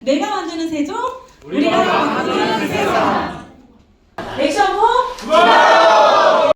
내가 만드는 세종, 우리가 만드는 세상. 액션 포 좋아요.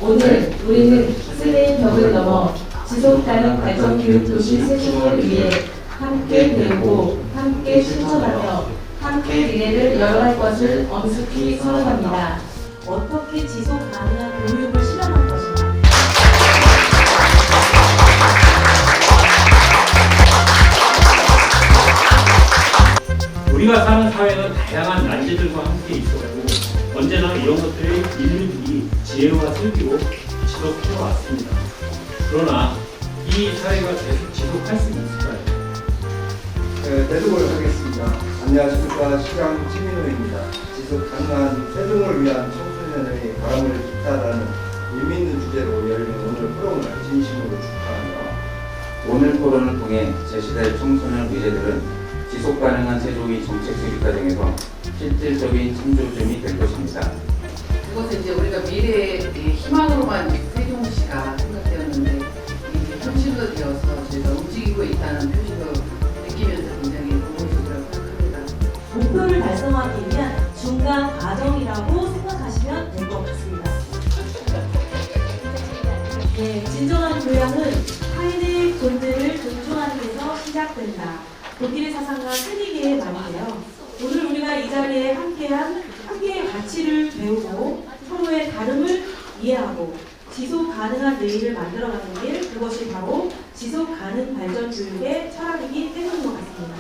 오늘 우리는 쓰레기 벽을 넘어 지속가능 발전 교육 도시 세종을 위해 함께 배우고 함께 실천하며 함께 미래를 열어갈 것을 엄숙히 선언합니다. 어떻게 지속 가능한 교육을 실현할 것인가? 우리가 사는 사회는 다양한 난제들과 함께 있었고 언제나 이런 것들을 인류들이 지혜와 슬기로 지속해 왔습니다. 그러나 이 사회가 계속 지속할 수 있을까요? 대독을 하겠습니다. 안녕하십니까. 시장 최민호입니다. 지속 가능한 세종을 위한 청소년의 바람을 기타라는 의미 있는 주제로 열린 오늘 포럼을 진심으로 축하하며 오늘 토론을 통해 제시될 청소년 미래들은 지속 가능한 세종의 정책 수립 과정에서 실질적인 참조점이 될 것입니다. 그것은 이제 우리가 미래의 희망으로만 세종시가 생각되었는데 이제 현실로 되어서 저희가 움직이고 있다는 표시도 느끼면서 굉장히 고무적이라고 생각합니다. 목표를 달성하기 위한 중간 과정이라고 생각하시면 될 것 같습니다. 네, 진정한 교양은 타인의 존재를 존중하는 데서 시작된다. 독일의 사상가 스니게의 말인데요. 오늘 우리가 이 자리에 함께의 가치를 배우고 서로의 다름을 이해하고 지속 가능한 내일을 만들어가는 길, 그것이 바로 지속 가능 발전 교육의 철학이기 때문인 것 같습니다.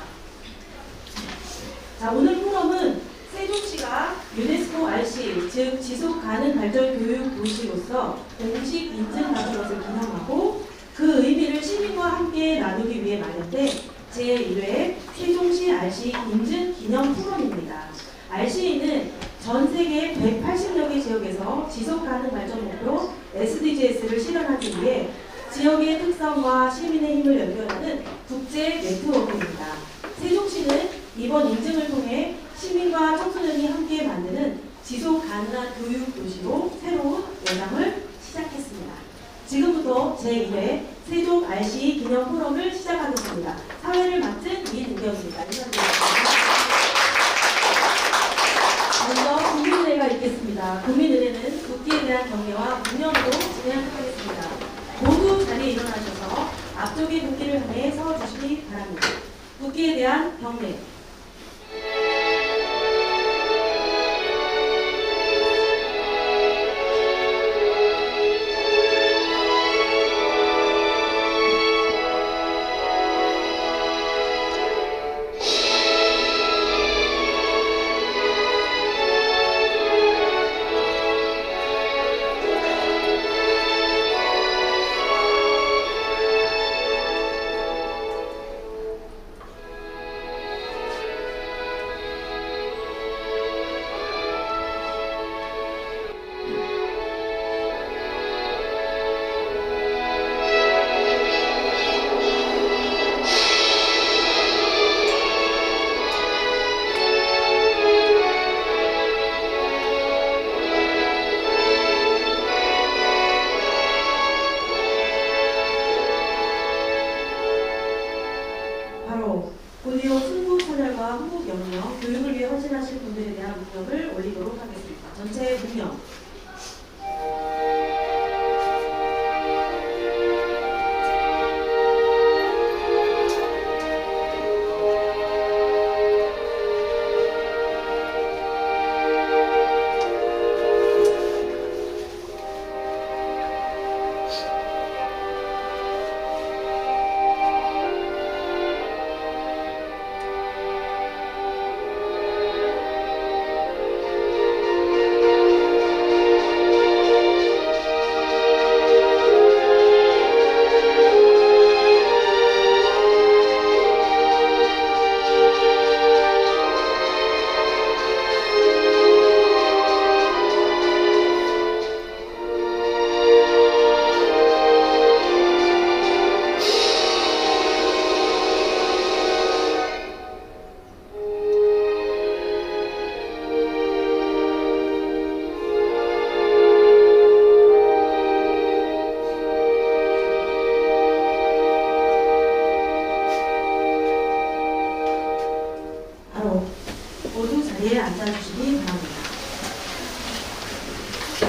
자, 오늘 포럼은 세종시가 유네스코 RC, 즉 지속 가능 발전 교육 도시로서 공식 인증받은 것을 기념하고 그 의미를 시민과 함께 나누기 위해 마련된 제1회 세종시 RC 인증 기념 포럼입니다. RC는 전 세계 180여 개 지역에서 지속 가능 발전 목표 SDGs를 실현하기 위해 지역의 특성과 시민의 힘을 연결하는 국제 네트워크입니다. 세종시는 이번 인증을 통해 시민과 청소년이 함께 만드는 지속 가능한 교육 도시로 새로운 여정을 시작했습니다. 지금부터 제1회 세종 RC 기념 포럼을 시작하겠습니다. 사회를 맡은 이은경입니다. 먼저 국민은혜가 있겠습니다. 국민은혜는 국기에 대한 경례와 묵념으로 진행하도록 하겠습니다. 모두 자리에 일어나셔서 앞쪽의 국기를 향해 서주시기 바랍니다. 국기에 대한 경례. 곧이어 충북 선열과 한국 영역, 교육을 위해 헌신하실 분들에 대한 묵념을 올리도록 하겠습니다. 전체 묵념. 자리에 앉아주시기 바랍니다.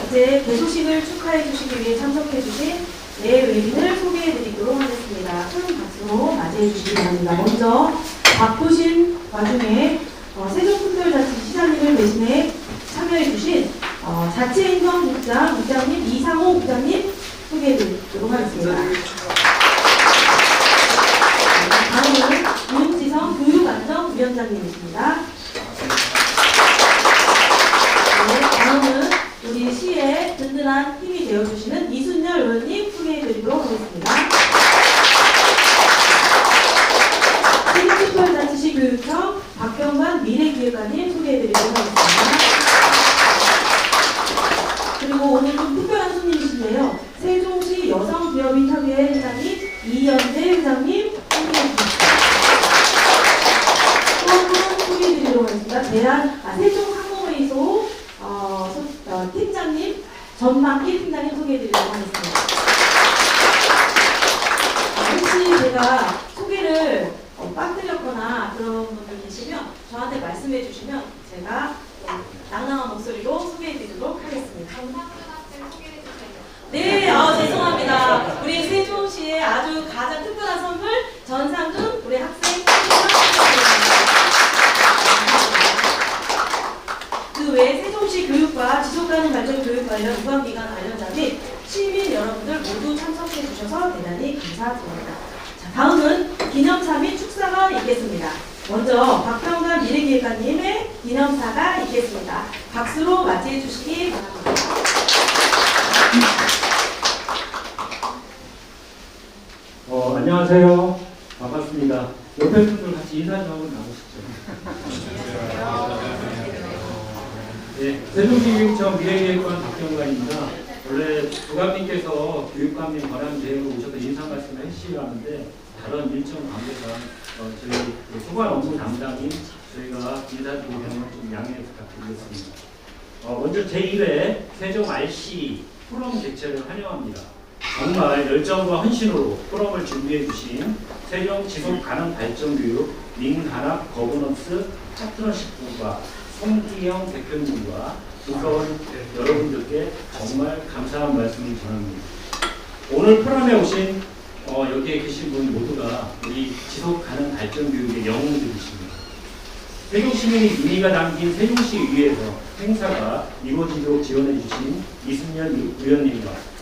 이제 개소식을 축하해 주시기 위해 참석해 주신 외인을 소개해 드리도록 하겠습니다. 큰 박수로 맞이해 주시기 바랍니다. 먼저 바쁘신 와중에 세종특별자치 시장님을 대신해 참여해 주신 자치행정국장 국장님 이상호 국장님 소개해 드리도록 하겠습니다. 다음은 윤지성 교육안전위원장님이십니다. 네, 다음은 우리 시의 든든한 힘이 되어주시는 이순열 의원님 소개해드리도록 하겠습니다. 세종특별자치시 교육청 박병관 미래기획관님 소개해드리도록 하겠습니다. 그리고 오늘 좀 특별한 손님이신데요. 세종시 여성기업인협의회 회장님 이연재 회장님 소개해드립니다. 또 한 분 소개해드리도록 하겠습니다. 세종항공회의소 팀장님 전만기 팀장님 소개해드리도록 하겠습니다. 혹시 제가 소개를 빠뜨렸거나 그런 분들 계시면 저한테 말씀해 주시면 제가 낭낭한 목소리로 소개해드리도록 하겠습니다. 네, 죄송합니다. 우리 세종시의 아주 가장 특별한 선물 전상준 우리 학생 그 외에 세종시 교육과 지속가능 발전 교육 관련 유관기관 관련자 및 시민 여러분들 모두 참석해 주셔서 대단히 감사드립니다. 자, 다음은 기념사 및 축사가 있겠습니다. 먼저 박병관 미래기획관님의 기념사가 있겠습니다. 박수로 맞이해 주시기 바랍니다. 안녕하세요. 반갑습니다. 옆에 분들 같이 인사 좀 한번 나누시죠. 네, 세종시 교육청 미래기획관 박병관입니다. 원래 부감님께서 교육감님 권한 대회로 오셔서 인사 말씀을 해주시려 하는데 다른 일정 관계상 저희 소관 업무 담당인 저희가 인사드리면 좀 양해 부탁드리겠습니다. 먼저 제1회 세종 RC 포럼 개최를 환영합니다. 정말 열정과 헌신으로 포럼을 준비해 주신 세종 지속가능발전교육 민간학 거버넌스 파트너십부가 송기영 대표님과 부서원 여러분들께 정말 감사한 말씀을 전합니다. 오늘 포럼에 오신 여기에 계신 분 모두가 우리 지속가능발전교육의 영웅들이십니다. 세종시민의 의미가 담긴 세종시 의회에서 행사가 이루어지도록 지원해 주신 이순열 의원님과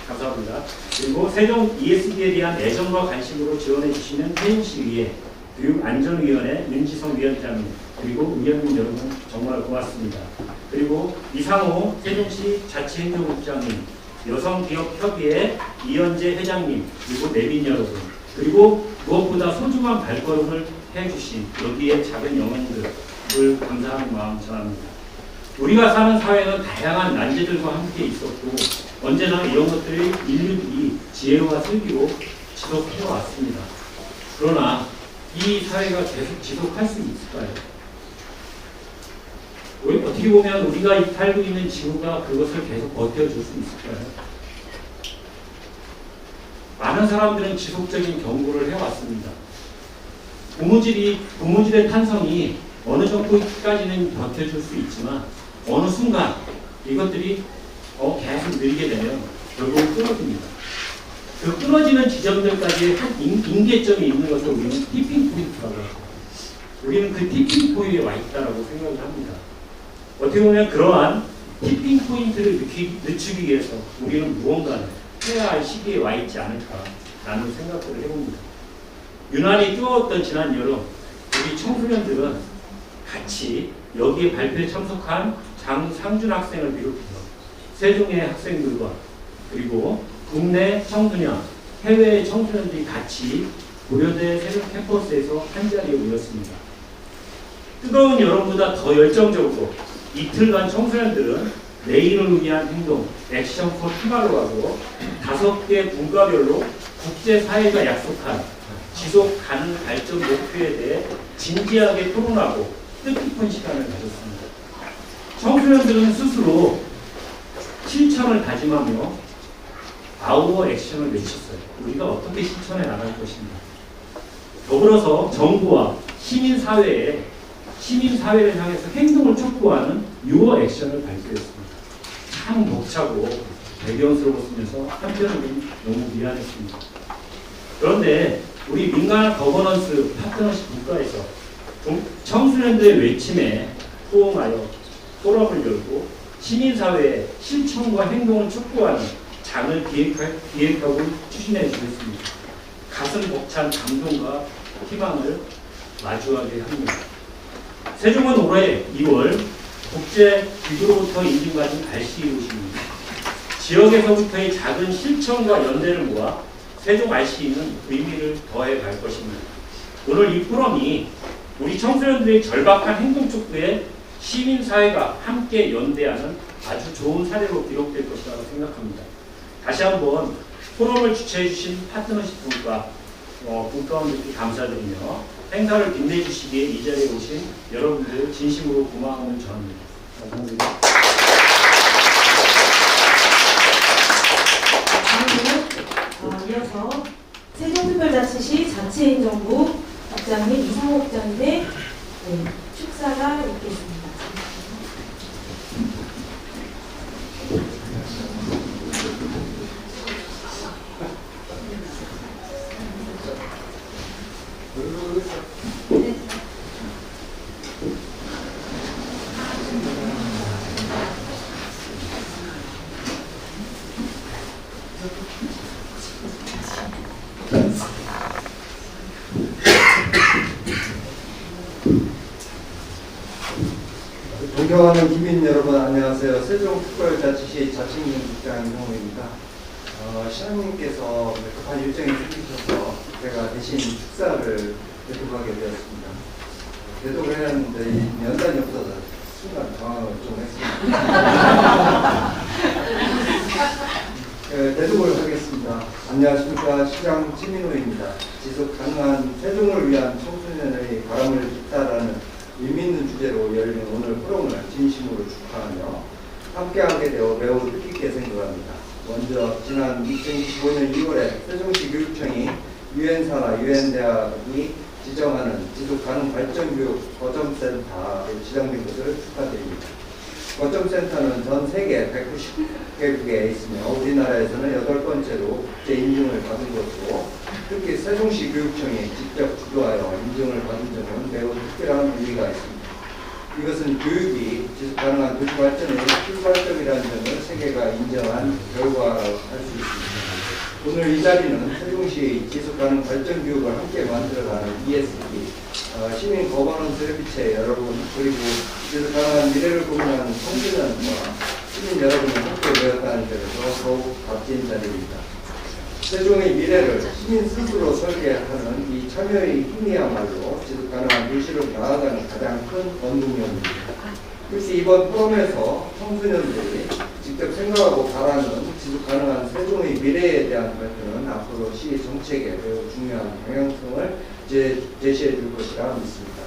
감사합니다. 그리고 세종 ESD에 대한 애정과 관심으로 지원해 주시는 세종시의회 교육안전위원회 윤지성 위원장님 그리고 의원님 여러분 정말 고맙습니다. 그리고 이상호 세종시 자치행정국장님, 여성기업협의회 이연재 회장님 그리고 내빈 여러분 그리고 무엇보다 소중한 발걸음을 해주신 여기에 작은 영혼들을 감사한 마음 전합니다. 우리가 사는 사회는 다양한 난제들과 함께 있었고 언제나 이런 것들을 인류들이 지혜와 슬기로 지속해 왔습니다. 그러나 이 사회가 계속 지속할 수 있을까요? 어떻게 보면 우리가 살고 있는 지구가 그것을 계속 버텨줄 수 있을까요? 많은 사람들은 지속적인 경고를 해왔습니다. 고무줄의 탄성이 어느 정도까지는 버텨줄 수 있지만 어느 순간 이것들이 계속 늘게 되면 결국 끊어집니다. 그 끊어지는 지점들까지 한 임계점이 있는 것을 우리는 티핑 포인트라고 합니다. 우리는 그 티핑 포인트에 와 있다고 생각을 합니다. 어떻게 보면 그러한 티핑 포인트를 늦추기 위해서 우리는 무언가를 해야 할 시기에 와 있지 않을까라는 생각들을 해봅니다. 유난히 뜨거웠던 지난 여름 우리 청소년들은 같이 여기에 발표에 참석한 장상준 학생을 비롯해서 세종의 학생들과 그리고 국내 청소년, 해외의 청소년들이 같이 고려대 세종 캠퍼스에서 한자리에 모였습니다. 뜨거운 여름보다 더 열정적으로 이틀간 청소년들은 내일을 위한 행동, 액션 포 투말로하고 5개 분과별로 국제사회가 약속한 지속 가능 발전 목표에 대해 진지하게 토론하고 뜻깊은 시간을 가졌습니다. 청소년들은 스스로 실천을 다짐하며 아우어 액션을 외쳤어요. 우리가 어떻게 실천해 나갈 것인가. 더불어서 정부와 시민사회에 시민사회를 향해서 행동을 촉구하는 유어 액션을 발표했습니다. 참 벅차고 배경스러웠으면서 한편으로는 너무 미안했습니다. 그런데 우리 민간 거버넌스 파트너십 국가에서 청소년들의 외침에 호응하여 포럼을 열고 시민사회의 실천과 행동을 촉구하는 장을 기획하고 추진해 주셨습니다. 가슴 벅찬 감동과 희망을 마주하게 합니다. 세종은 올해 2월 국제 기구로부터 인증받은 RCEO십니다. 지역에서부터의 작은 실천과 연대를 모아 세종 RCE는 의미를 더해 갈 것입니다. 오늘 이 포럼이 우리 청소년들의 절박한 행동 촉구에 시민사회가 함께 연대하는 아주 좋은 사례로 기록될 것이라고 생각합니다. 다시 한번 포럼을 주최해 주신 파트너십 국가원들께 감사드리며 행사를 빛내 주시기에 이 자리에 오신 여러분들 진심으로 고마움을 전합니다. 감사합니다. 다음은 이어서 세종특별자치시 자치행정부 국장님 이상호 국장님의 축사가 있겠습니다. 존경하는 국민 여러분 안녕하세요. 세종특별자치시 자치행정국장 이상호입니다. 시장님께서 급한 일정이 생기셔서 제가 대신 축사를 대독하게 되었습니다. 대독을 해야 하는데 연단이 없어서 순간 당황을 좀 했습니다. 대독을 하겠습니다. 안녕하십니까. 시장 최민호입니다. 지속 가능한 세종을 위한 청소년의 바람을 깃다라는 의미 있는 주제로 열린 오늘 포럼을 진심으로 축하하며 함께하게 되어 매우 뜻깊게 생각합니다. 먼저 지난 2025년 2월에 세종시 교육청이 유엔사나 유엔대학이 지정하는 지속가능 발전교육 거점센터로 지정된 것을 축하드립니다. 거점센터는 전 세계 190개국에 있으며 우리나라에서는 8번째로 국제 인증을 받은 것으로 특히 세종시 교육청이 직접 주도하여 인증을 받은 점은 매우 특별한 의미가 있습니다. 이것은 교육이 지속가능한 도시 발전의 출발점이라는 점을 세계가 인정한 결과라고 할 수 있습니다. 오늘 이 자리는 세종시 지속가능 발전 교육을 함께 만들어가는 ESG, 시민 거버넌스 협의체 여러분, 그리고 지속가능한 미래를 고민하는 청소년과 시민 여러분이 함께 모였다는 점에서 더욱 값진 자리입니다. 세종의 미래를 시민 스스로 설계하는 이 참여의 힘이야말로 지속가능한 도시로 나아가는 가장 큰 원동력입니다. 특히 이번 포럼에서 청소년들이 직접 생각하고 바라는 지속가능한 세종의 미래에 대한 발표는 앞으로 시 정책에 매우 중요한 방향성을 제시해 줄 것이라 믿습니다.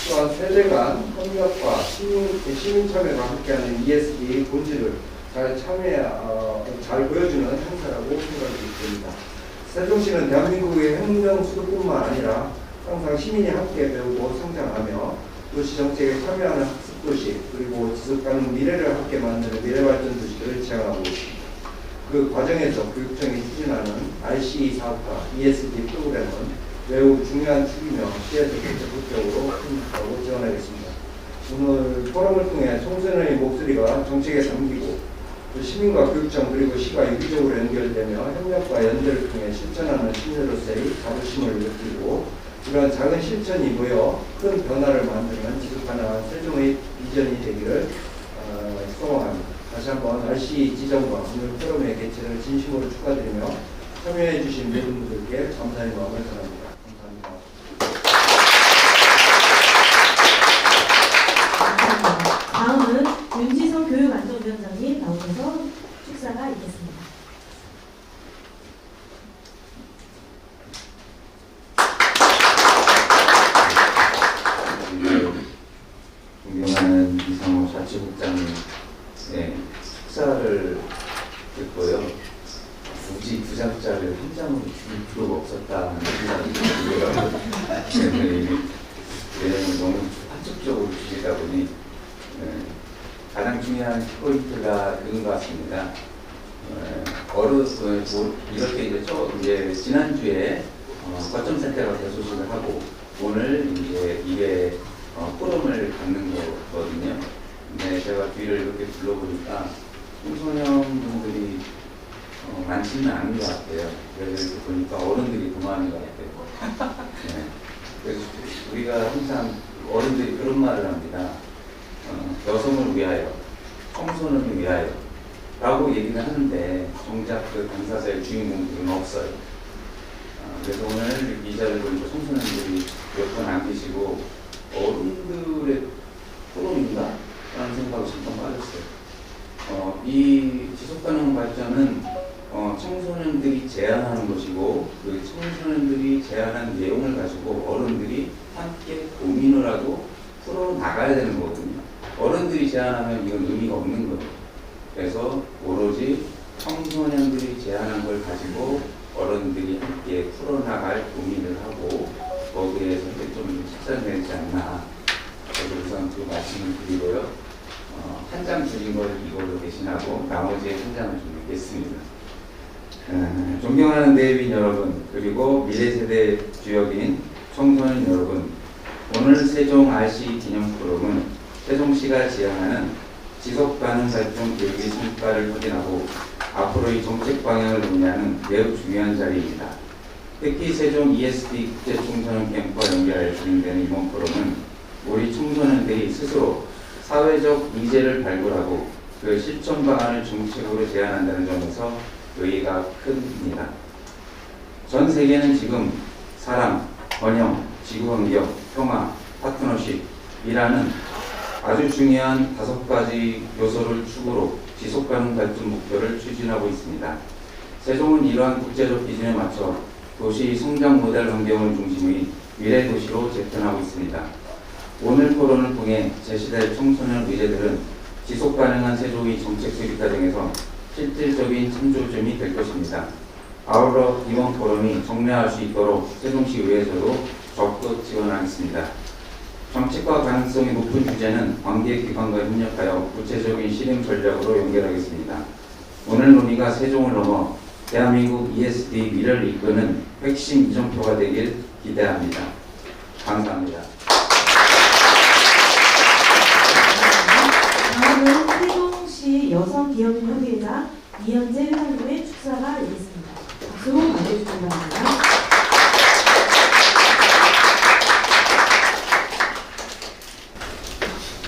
또한 세대 간 협력과 시민 참여가 함께하는 ESG의 본질을 잘 보여주는 행사라고 생각이 듭니다. 세종시는 대한민국의 행정 수도뿐만 아니라 항상 시민이 함께 배우고 성장하며 도시정책에 참여하는 학습도시 그리고 지속가능 미래를 함께 만드는 미래발전도시를 지향하고 있습니다. 그 과정에서 교육청이 추진하는 RCE 사업과 ESG 프로그램은 매우 중요한 축이며 시에서 적극적으로 협력하고 지원하겠습니다. 오늘 포럼을 통해 청소년의 목소리가 정책에 담기고 시민과 교육청 그리고 시가 유기적으로 연결되며 협력과 연대를 통해 실천하는 시민으로서의 자부심을 느끼고 이런 작은 실천이 모여 큰 변화를 만드는 지속가능한 세종의 비전이 되기를 소망합니다. 다시 한번 RCE 지정과 오늘 포럼의 개최를 진심으로 축하드리며 참여해 주신 모든 분들께 감사의 마음을 전합니다. 감사합니다. 다음은 윤지성 교육안전위원장님 나오셔서 축사가 있겠습니다. 존경하는 이상호 자치국장의 축사를 듣고요. 굳이 두 장짜리를 한 장으로 줄 필요가 없었다는 생각이 중요한 포인트가 그런 것 같습니다. 이렇게 이제 지난주에 거점센터가 대소식을 하고 오늘 이제 이게 포럼을 갖는 거거든요. 근데 제가 뒤를 이렇게 둘러보니까 청소년분들이 많지는 않은 것 같아요. 그래서 보니까 어른들이 더 많은 것 같아요. 네. 그래서 우리가 항상 어른들이 그런 말을 합니다. 여성을 위하여, 청소년을 위하여 라고 얘기는 하는데 정작 그 당사자의 주인공들은 없어요. 그래서 오늘 이 자리를 보니까 청소년들이 몇 분 안 계시고 어른들의 토론인가? 라는 생각이 잠깐 빠졌어요. 이 지속가능 발전은 청소년들이 제안하는 것이고 그 청소년들이 제안한 내용을 가지고 어른들이 함께 고민을 하고 풀어나가야 되는 거거든요. 어른들이 제안하면 이건 의미가 없는 거예요. 그래서 오로지 청소년들이 제안한 걸 가지고 어른들이 함께 풀어나갈 고민을 하고 거기에 선택점을 찾아내지 않나. 그래서 우선 그 말씀을 드리고요. 한 장 줄인 걸 이걸로 대신하고 나머지 한 장을 좀 읽겠습니다. 존경하는 대회인 여러분, 그리고 미래세대 주역인 청소년 여러분, 오늘 세종 RC 기념 포럼은 세종시가 지향하는 지속가능 발전 교육의 성과를 확인하고 앞으로의 정책 방향을 논의하는 매우 중요한 자리입니다. 특히 세종 ESD 국제청소년 캠프와 연결하여 진행되는 이번 포럼은 우리 청소년들이 스스로 사회적 미제를 발굴하고 그 실천 방안을 정책으로 제안한다는 점에서 의의가 큽니다. 전 세계는 지금 사랑, 번영, 지구환경, 평화, 파트너십이라는 아주 중요한 5가지 요소를 축으로 지속가능 발전 목표를 추진하고 있습니다. 세종은 이러한 국제적 기준에 맞춰 도시 성장 모델 환경을 중심의 미래 도시로 재편하고 있습니다. 오늘 토론을 통해 제시될 청소년 의제들은 지속가능한 세종의 정책 수립 과정에서 실질적인 참조점이 될 것입니다. 아울러 이번 포럼이 정례할 수 있도록 세종시 의회에서도 적극 지원하겠습니다. 정책과 가능성이 높은 주제는 관계기관과 협력하여 구체적인 실행 전략으로 연결하겠습니다. 오늘 논의가 세종을 넘어 대한민국 ESD 미래를 이끄는 핵심 이정표가 되길 기대합니다. 감사합니다. 다음은 세종시 여성기업협의회장 이현재 회장님의 축사가 있겠습니다. 박수로 맞이해주시기 바랍니다.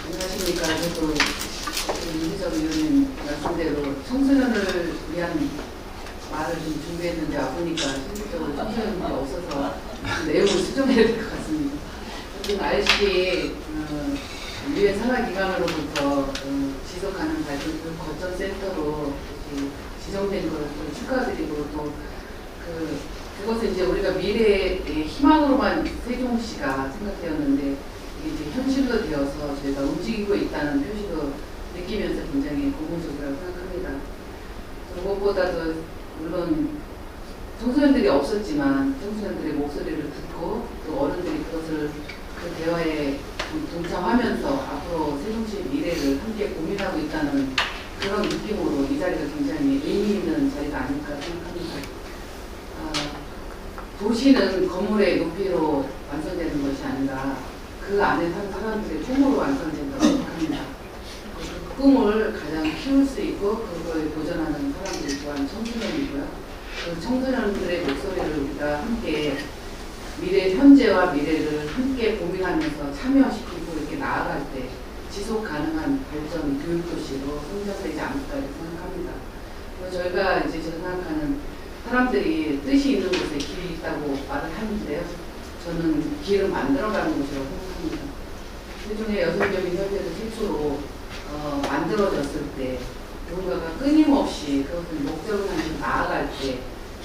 안녕하십니까. 저도 이희정 의원님 말씀대로 청소년을 위한 말을 좀 준비했는데 와보니까 실질적으로 청소년이 없어서 내용을 수정해야 될 것 같습니다. 지금 RC 유엔 산하기관으로부터 지속가능 발전 거점센터로 지정된 것을 축하드리고 또 그것은 이제 우리가 미래의 희망으로만 세종시가 생각되었는데 이제 현실로 되어서 저희가 움직이고 있다는 표시도 느끼면서 굉장히 고무적이라고 생각합니다. 무엇보다도 물론 청소년들이 없었지만 청소년들의 목소리를 듣고 또 어른들이 그것을 그 대화에 동참하면서 앞으로 세종시의 미래를 함께 고민하고 있다는 그런 느낌으로 이 자리가 굉장히 의미 있는 자리가 아닐까 생각합니다. 도시는 건물의 높이로 완성되는 것이 아니라 그 안에 사는 사람들의 꿈으로 완성된다고 생각합니다. 그 꿈을 가장 키울 수 있고 그거에 도전하는 사람들이 또한 청소년이고요. 그 청소년들의 목소리를 우리가 함께 현재와 미래를 함께 고민하면서 참여시키고 이렇게 나아갈 때 지속 가능한 발전 교육도시로 성장되지 않을까 이렇게 생각합니다. 그리고 저희가 이제 생각하는 사람들이 뜻이 있는 곳에 길이 있다고 말을 하는데요. 저는 길을 만들어가는 곳이라고 생각합니다. 세종의 여성적인 협의회도 최초로 만들어졌을 때 누군가가 끊임없이 그것을 목적을 향해서 나아갈 때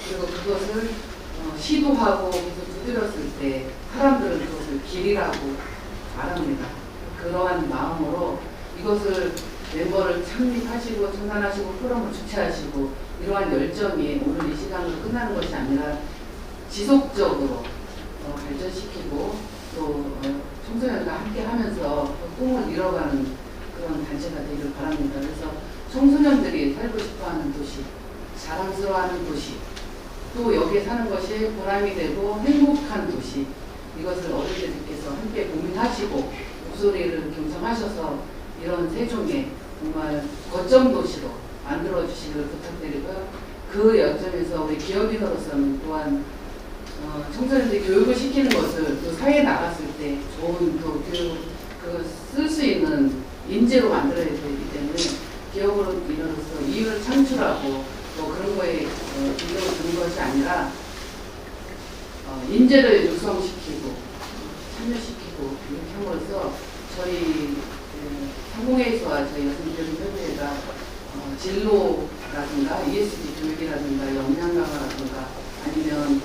그리고 그것을 시도하고 계속 두드렸을 때 사람들은 그것을 길이라고 말합니다. 그러한 마음으로 이것을 멤버를 창립하시고 청산하시고 포럼을 주최하시고 이러한 열정이 오늘 이 시간으로 끝나는 것이 아니라 지속적으로 발전시키고 또 청소년과 함께 하면서 꿈을 이뤄가는 그런 단체가 되기를 바랍니다. 그래서 청소년들이 살고 싶어하는 도시, 자랑스러워하는 도시, 또 여기에 사는 것이 보람이 되고 행복한 도시, 이것을 어른들께서 함께 고민하시고 목소리를 경청하셔서 이런 세종에 정말 거점 도시로 만들어 주시기를 부탁드리고요. 그 여점에서 우리 기업인으로서는 또한 청소년들이 교육을 시키는 것을 또 사회에 나갔을 때 좋은 또 교육 쓸 수 있는 인재로 만들어야 되기 때문에 기업인으로서 이익을 창출하고 또 그런 거에 비용을 주는 것이 아니라 인재를 육성시키고 참여시키고 이렇게 함으로써 저희 상공회의소와 저희 여성교육협의회가 진로라든가 ESG 교육이라든가 역량 강화라든가 아니면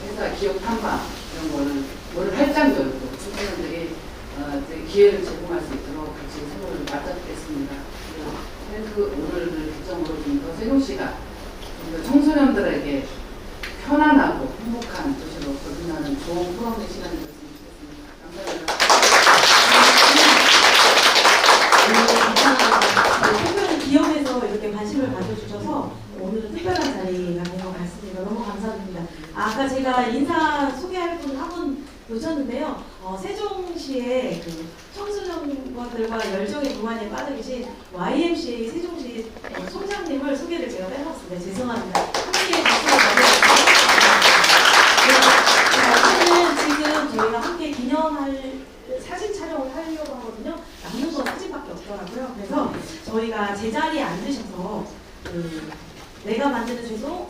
회사 기업 탐방 이런 거를 문을 활짝 열고 청소년들이 기회를 제공할 수 있도록 같이 서로를 맞잡겠습니다. 오늘을 기점으로 좀 더 세종시가 좀 더 청소년들에게 편안하고 행복한 도시로 거듭나는 좋은 프로그램 시간이 됐으면 좋겠습니다. 감사합니다. 특별히 기업에서 이렇게 관심을 가져주셔서 오늘은 특별한 자리가 된 것 같습니다. 너무 감사드립니다. 아까 제가 인사 소개할 분 한 분 놓쳤는데요. 세종시의 그 청소년들과 열정의 동안에 빠져 계신 YMCA 세종시 총장님을 소개를 제가 빼먹었습니다. 죄송합니다. 함께 박수를 보내주세요. 지금 저희가 함께 기념할 사진 촬영을 하려고 하거든요. 남는 건 사진밖에 없더라고요. 그래서 저희가 제자리에 앉으셔서 내가 만드는 세종,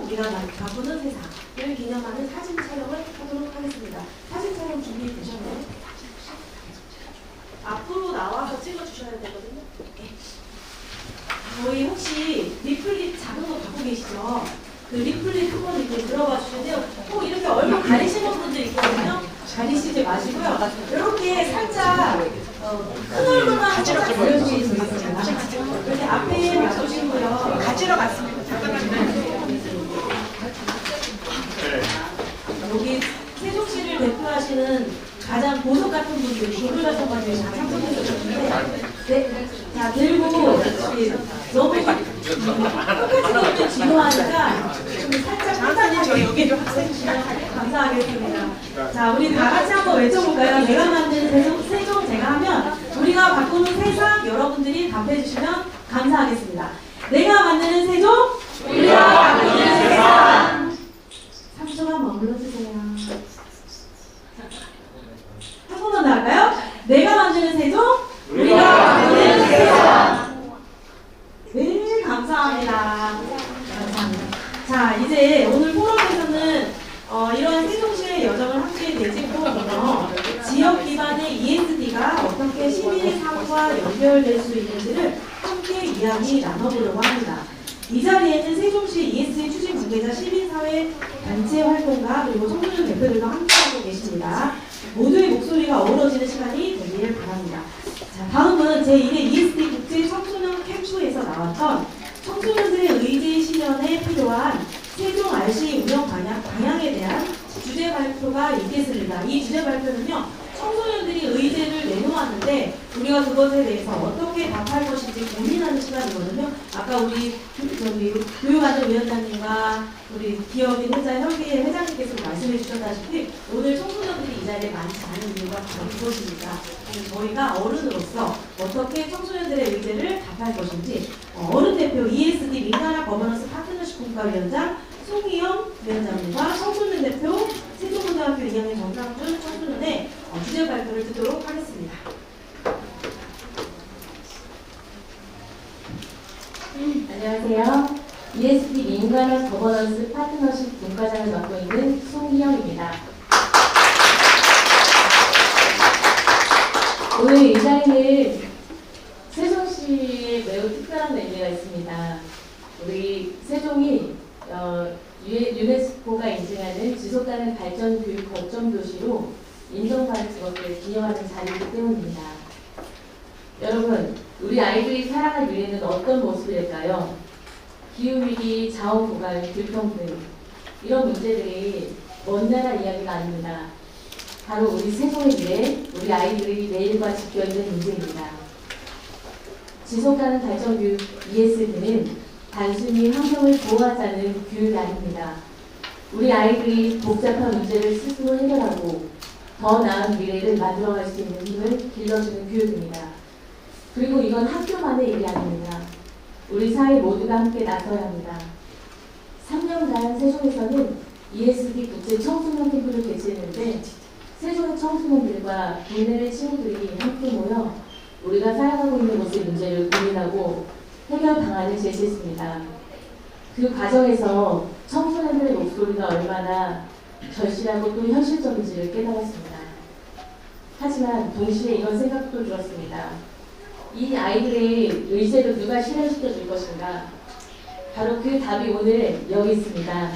우리가 바꾸는 세상을 기념하는 사진 촬영을 하도록 하겠습니다. 사진 촬영 준비되셨나요? 앞으로 나와서 찍어주셔야 되거든요. 네. 저희 혹시 리플릿 작은 거 갖고 계시죠? 그 리플릿 한번 이렇게 들어봐 주시는데요. 꼭 이렇게 얼굴 가리시는 분들 있거든요. 가리시지 마시고요. 이렇게 살짝 큰 얼굴만 살짝 보여주시겠습니다. 이렇게 앞에 놔두시고요. 가지러 갔습니다. 여기 세종시를 대표하시는 가장 보석 같은 분들이 돌을 같은 분들이 가장 분들이셨는데 네. 자 들고 너무 똑같은 것도 지루하니까 좀 살짝 저희 여기 좀 해주시면 감사하겠습니다. 자 우리 다 같이 한번 외쳐볼까요? 내가 만드는 세종 제가 하면 우리가 바꾸는 세상 여러분들이 답해주시면 감사하겠습니다. 내가 만드는 세종 우리가 바꾸는 세상 3초만 머물러주세요. 한 번만 더 할까요? 내가 만드는 세종 우리가 만드는 세상. 네, 감사합니다. 감사합니다. 자, 이제 오늘 포럼에서는 이런 세종시의 여정을 함께 되짚고서 지역 기반의 ESD가 어떻게 시민의 삶과 연결될 수 있는지를 함께 이야기 나눠보려고 합니다. 이 자리에는 세종시 ESG 추진 관계자 시민사회 단체 활동가 그리고 청소년 대표들도 함께하고 계십니다. 모두의 목소리가 어우러지는 시간이 되길 바랍니다. 자, 다음은 제1회 ESD 국제 청소년 캠프에서 나왔던 청소년들의 의지 실현에 필요한 세종 RC 운영 방향에 대한 주제 발표가 있겠습니다. 이 주제 발표는요, 청소년들이 의제를 내놓았는데 우리가 그것에 대해서 어떻게 답할 것인지 고민하는 시간이거든요. 아까 우리 교육안전위원장님과 우리 기업인 회사 협의회 회장님께서 말씀해 주셨다시피 오늘 청소년들이 이 자리에 많지 않은 이유가 바로 그것입니다. 저희가 어른으로서 어떻게 청소년들의 의제를 답할 것인지 어른 대표 ESD 민간학 거버넌스 파트너십 국가위원장 송희영 위원장님과 청소년 대표 세종고등학교 2학년 정상준 청소년의 주제 발표를 듣도록 하겠습니다. 안녕하세요. ESD 민간학 거버넌스 파트너십 분과장을 맡고 있는 송희영입니다. 오늘 이 자리는 세종시에 매우 특별한 의미가 있습니다. 우리 세종이 유네스코가 인증하는 지속가능 발전 교육 거점 도시로 인정받은 것을 기념하는 자리이기 때문입니다. 여러분, 우리 아이들이 살아갈 미래는 어떤 모습일까요? 기후위기, 자원고갈, 불평등 이런 문제들이 먼 나라 이야기가 아닙니다. 바로 우리 세종의 미래, 우리 아이들의 내일과 지켜있는 문제입니다. 지속가능 발전 교육 ESD는 단순히 환경을 보호하자는 교육이 아닙니다. 우리 아이들이 복잡한 문제를 스스로 해결하고 더 나은 미래를 만들어갈 수 있는 힘을 길러주는 교육입니다. 그리고 이건 학교만의 일이 아닙니다. 우리 사회 모두가 함께 나서야 합니다. 3년간 세종에서는 ESD 국제 청소년 캠프를 개최했는데 세종의 청소년들과 국내외 친구들이 함께 모여 우리가 살아가고 있는 곳의 문제를 고민하고 해결 방안을 제시했습니다. 그 과정에서 청소년들의 목소리가 얼마나 절실하고 또 현실적인지를 깨달았습니다. 하지만 동시에 이런 생각도 들었습니다. 이 아이들의 의제를 누가 실현시켜 줄 것인가? 바로 그 답이 오늘 여기 있습니다.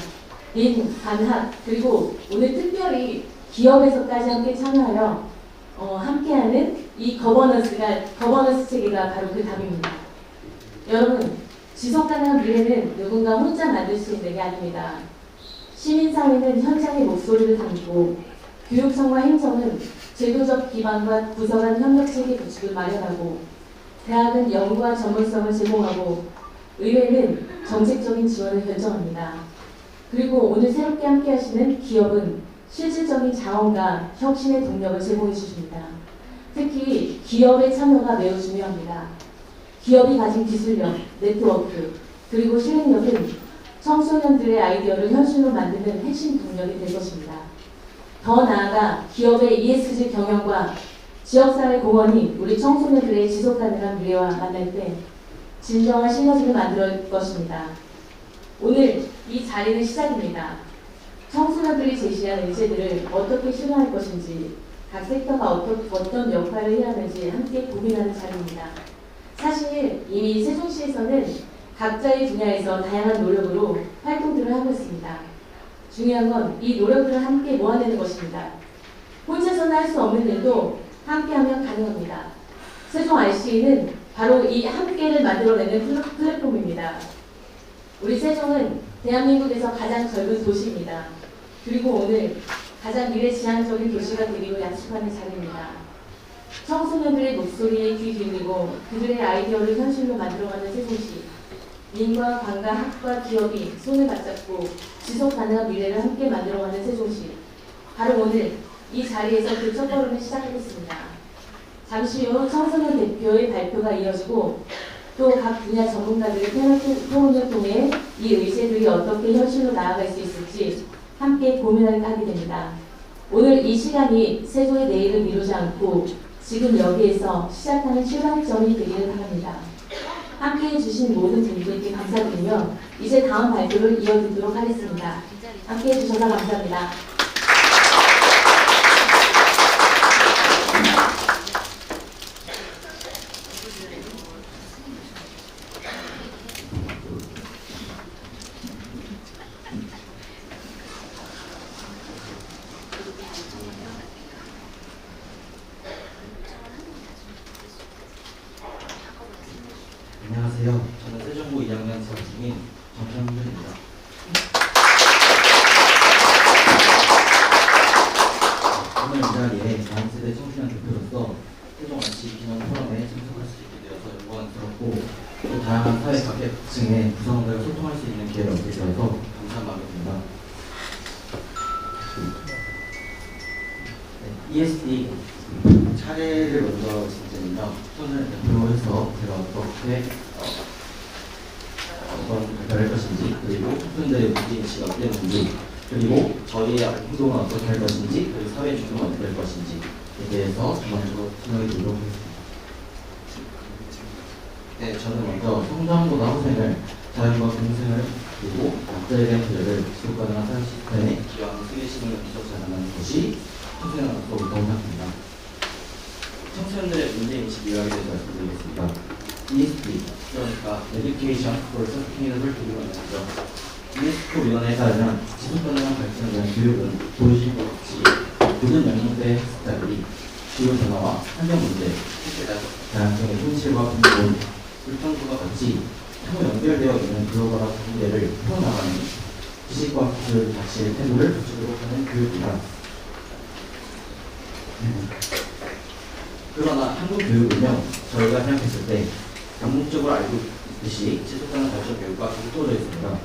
민, 반학, 그리고 오늘 특별히 기업에서까지 함께 참여하여 함께하는 이 거버넌스 체계가 바로 그 답입니다. 여러분, 지속가능한 미래는 누군가 혼자 만들 수 있는 게 아닙니다. 시민사회는 현장의 목소리를 담고 교육청과 행정은 제도적 기반과 부서 간 협력체계 구축을 마련하고 대학은 연구와 전문성을 제공하고 의회는 정책적인 지원을 결정합니다. 그리고 오늘 새롭게 함께 하시는 기업은 실질적인 자원과 혁신의 동력을 제공해 주십니다. 특히 기업의 참여가 매우 중요합니다. 기업이 가진 기술력, 네트워크, 그리고 실행력은 청소년들의 아이디어를 현실로 만드는 핵심 동력이 될 것입니다. 더 나아가 기업의 ESG 경영과 지역사회 공헌이 우리 청소년들의 지속가능한 미래와 만날 때 진정한 시너지를 만들 것입니다. 오늘 이 자리는 시작입니다. 청소년들이 제시한 의제들을 어떻게 실현할 것인지, 각 섹터가 어떤 역할을 해야 하는지 함께 고민하는 자리입니다. 사실 이미 세종시에서는 각자의 분야에서 다양한 노력으로 활동들을 하고 있습니다. 중요한 건 이 노력들을 함께 모아내는 것입니다. 혼자서는 할 수 없는 일도 함께하면 가능합니다. 세종 RC는 바로 이 함께를 만들어내는 플랫폼입니다. 우리 세종은 대한민국에서 가장 젊은 도시입니다. 그리고 오늘 가장 미래지향적인 도시가 되기로 약속하는 자리입니다. 청소년들의 목소리에 귀 기울이고 그들의 아이디어를 현실로 만들어가는 세종시. 민과 관과 학과 기업이 손을 맞잡고 지속가능한 미래를 함께 만들어가는 세종시. 바로 오늘 이 자리에서 그 첫걸음을 시작하겠습니다. 잠시 후 청소년 대표의 발표가 이어지고 또 각 분야 전문가들의 토론을 통해 이 의제들이 어떻게 현실로 나아갈 수 있을지 함께 고민하게 됩니다. 오늘 이 시간이 세종의 내일을 미루지 않고 지금 여기에서 시작하는 출발점이 되기를 바랍니다. 함께해 주신 모든 분들께 감사드리며 이제 다음 발표를 이어드리도록 하겠습니다. 함께해 주셔서 감사합니다. 안녕하세요. 저는 세종고 2학년 재학 중인 정현준입니다. 오늘 이 자리에 다음 세대 청소년 대표로서 세종 RC 기념 포럼에 참석할 수 있게 되어서 영광스럽고 또 다양한 사회 각계층의 구성원들과 소통할 수 있는 기회를 얻게 되어서 감사한 마음입니다. ESD 차례를 먼저 진행하면요. 청소년 대표로서 제가 어떤 발표를 할 것인지, 그리고 청소년들의 문제인식이 어땠는지, 그리고 저희의 행동은 어떻게 할 것인지, 그리고 사회 중심은 어떻게 할 것인지에 대해서 전반적으로 설명해 드리도록 하겠습니다. 네, 저는 먼저 성장보다 후생을, 자연과 공생을, 그리고 약자에 대한 기회를 지속가능한 사회 시스템에 기여하는 세계신을 비춰 자라나는 것이 청소년으로서 옳다고 생각합니다. 청소년들의 문제인식 이야기에 대해서 말씀드리겠습니다. ESD, 그러니까 Education for Sustainable Development이죠. 유네스코 위원회에 따르면 지속가능한 발전에 대한 교육은 보여주신 것 같이 모든 연령대의 학습자들이 기후 변화와 환경 문제, 세계 다양성의 현실과 분분, 불평등과 같이相연결되어 있는 글로벌한 관계를 풀어나가는 지식과 기술 가치의 태도를 갖추도록 하는 교육이다. 그러나 한국 교육은요, 저희가 생각했을 때 암묵적으로 알고 있듯이 지속가능 발전 교육과 동떨어져 있습니다.